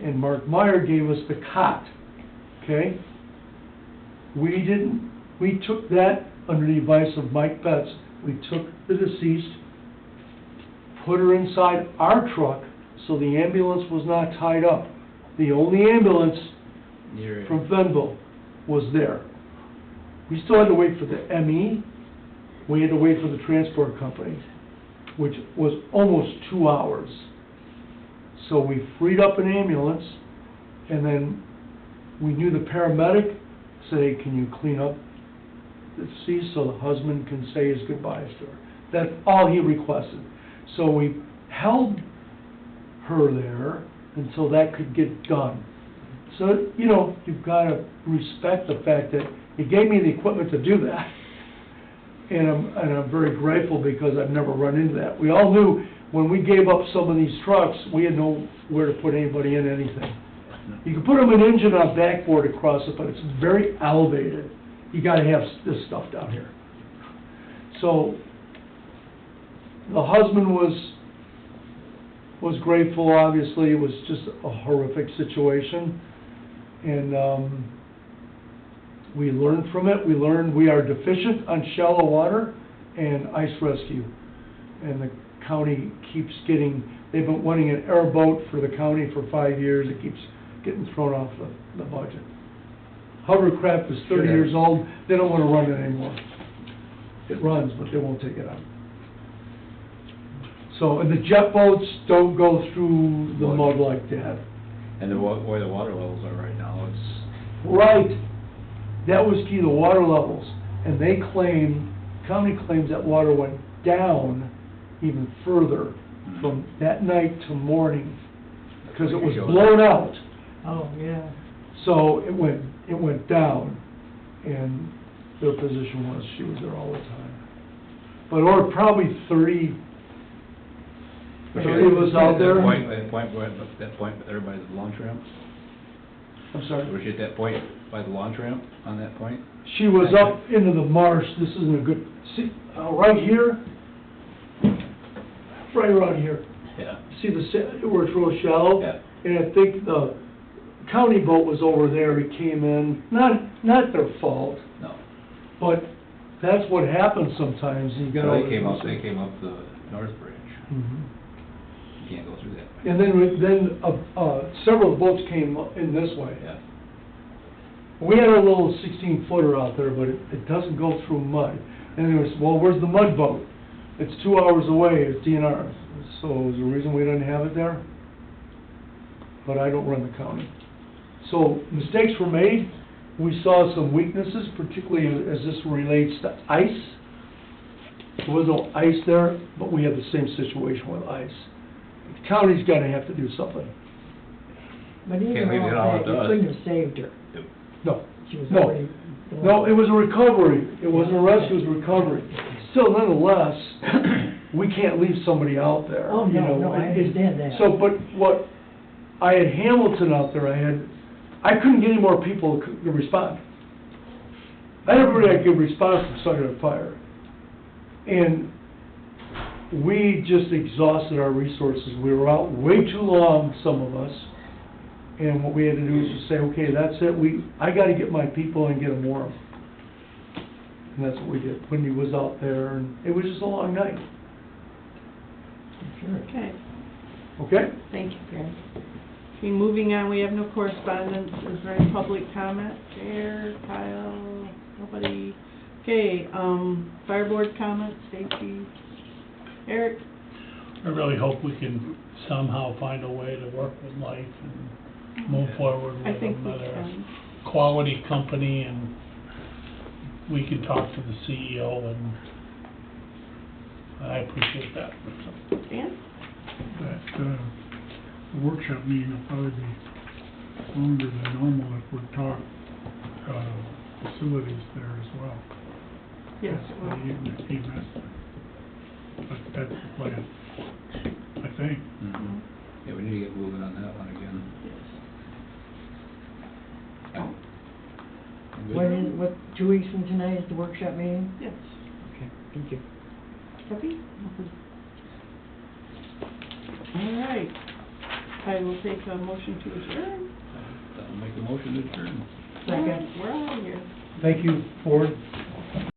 And Mark Meyer gave us the cot, okay? We took that under the advice of Mike Betts. We took the deceased, put her inside our truck so the ambulance was not tied up. The only ambulance from Fenville was there. We still had to wait for the ME, we had to wait for the transport company, which was almost 2 hours. So we freed up an ambulance, and then we knew the paramedic said, "Hey, can you clean up the deceased so the husband can say his goodbyes to her?" That's all he requested. So we held her there until that could get done. So, you know, you've got to respect the fact that he gave me the equipment to do that. And I'm very grateful because I've never run into that. We all knew when we gave up some of these trucks, we had nowhere to put anybody in anything. You can put them an engine on backboard across it, but it's very elevated. You got to have this stuff down here. So the husband was grateful, obviously. It was just a horrific situation. And we learned from it. We learned we are deficient on shallow water and ice rescue. And the county keeps getting, they've been wanting an airboat for the county for 5 years. It keeps getting thrown off the budget. Hovercraft is 30 years old. They don't want to run it anymore. It runs, but they won't take it out. So, and the jet boats don't go through the mud like that. And the where the water levels are right now, it's... Right. That was key, the water levels. And they claim, county claims that water went down even further from that night to morning because it was blown out. Oh, yeah. So it went down, and their position was she was there all the time. But or probably 30 was out there. That point there by the launch ramp? I'm sorry? Was she at that point by the launch ramp on that point? She was up into the marsh. This isn't a good, see, right here, right around here. Yeah. See where it's real shallow? Yeah. And I think the county boat was over there. It came in, not their fault. No. But that's what happens sometimes. You got So they came up the North Bridge. Mhm. You can't go through that. And then several boats came in this way. Yeah. We had a little 16-footer out there, but it doesn't go through mud. And it was, well, where's the mud boat? It's 2 hours away, it's DNR. So is the reason we didn't have it there? But I don't run the county. So mistakes were made. We saw some weaknesses, particularly as this relates to ice. There was no ice there, but we had the same situation with ice. The county's got to have to do something. But even Can't leave it all all that, to you us. couldn't have saved her. No. She was No. already... No, it was a recovery. It wasn't a rescue, it was a recovery. Still, nonetheless, we can't leave somebody out there. Oh, you no, know, I understand that. So, but what, I had Hamilton out there, I couldn't get any more people to respond. I had everybody I could respond from site of fire. And we just exhausted our resources. We were out way too long, some of us. And what we had to do was just say, okay, that's it. I got to get my people and get them warm. And that's what we did. Wendy was out there, and it was just a long night. Sure. Okay, Okay? thank you, Gary. Okay, moving on, we have no correspondence. Is there any public comment? Chair, Kyle, nobody? Okay, fire board comments, Stacy, Eric? I really hope we can somehow find a way to work with life and move forward I with think we another can. quality company, and we can talk to the CEO, and I appreciate that. Dan? That workshop meeting will probably be longer than normal if we talk facilities there as well. Yes. That's the event. But that's the plan. I thing. Mhm. Yeah, we need to get moving on that one again. Yes. I'm good. When is, what, 2 weeks from tonight is the workshop meeting? Yes. Okay, thank you. Happy? All right. I will take a motion to adjourn. I'll make a motion to adjourn. Second. We're out of here. Thank you, Ford.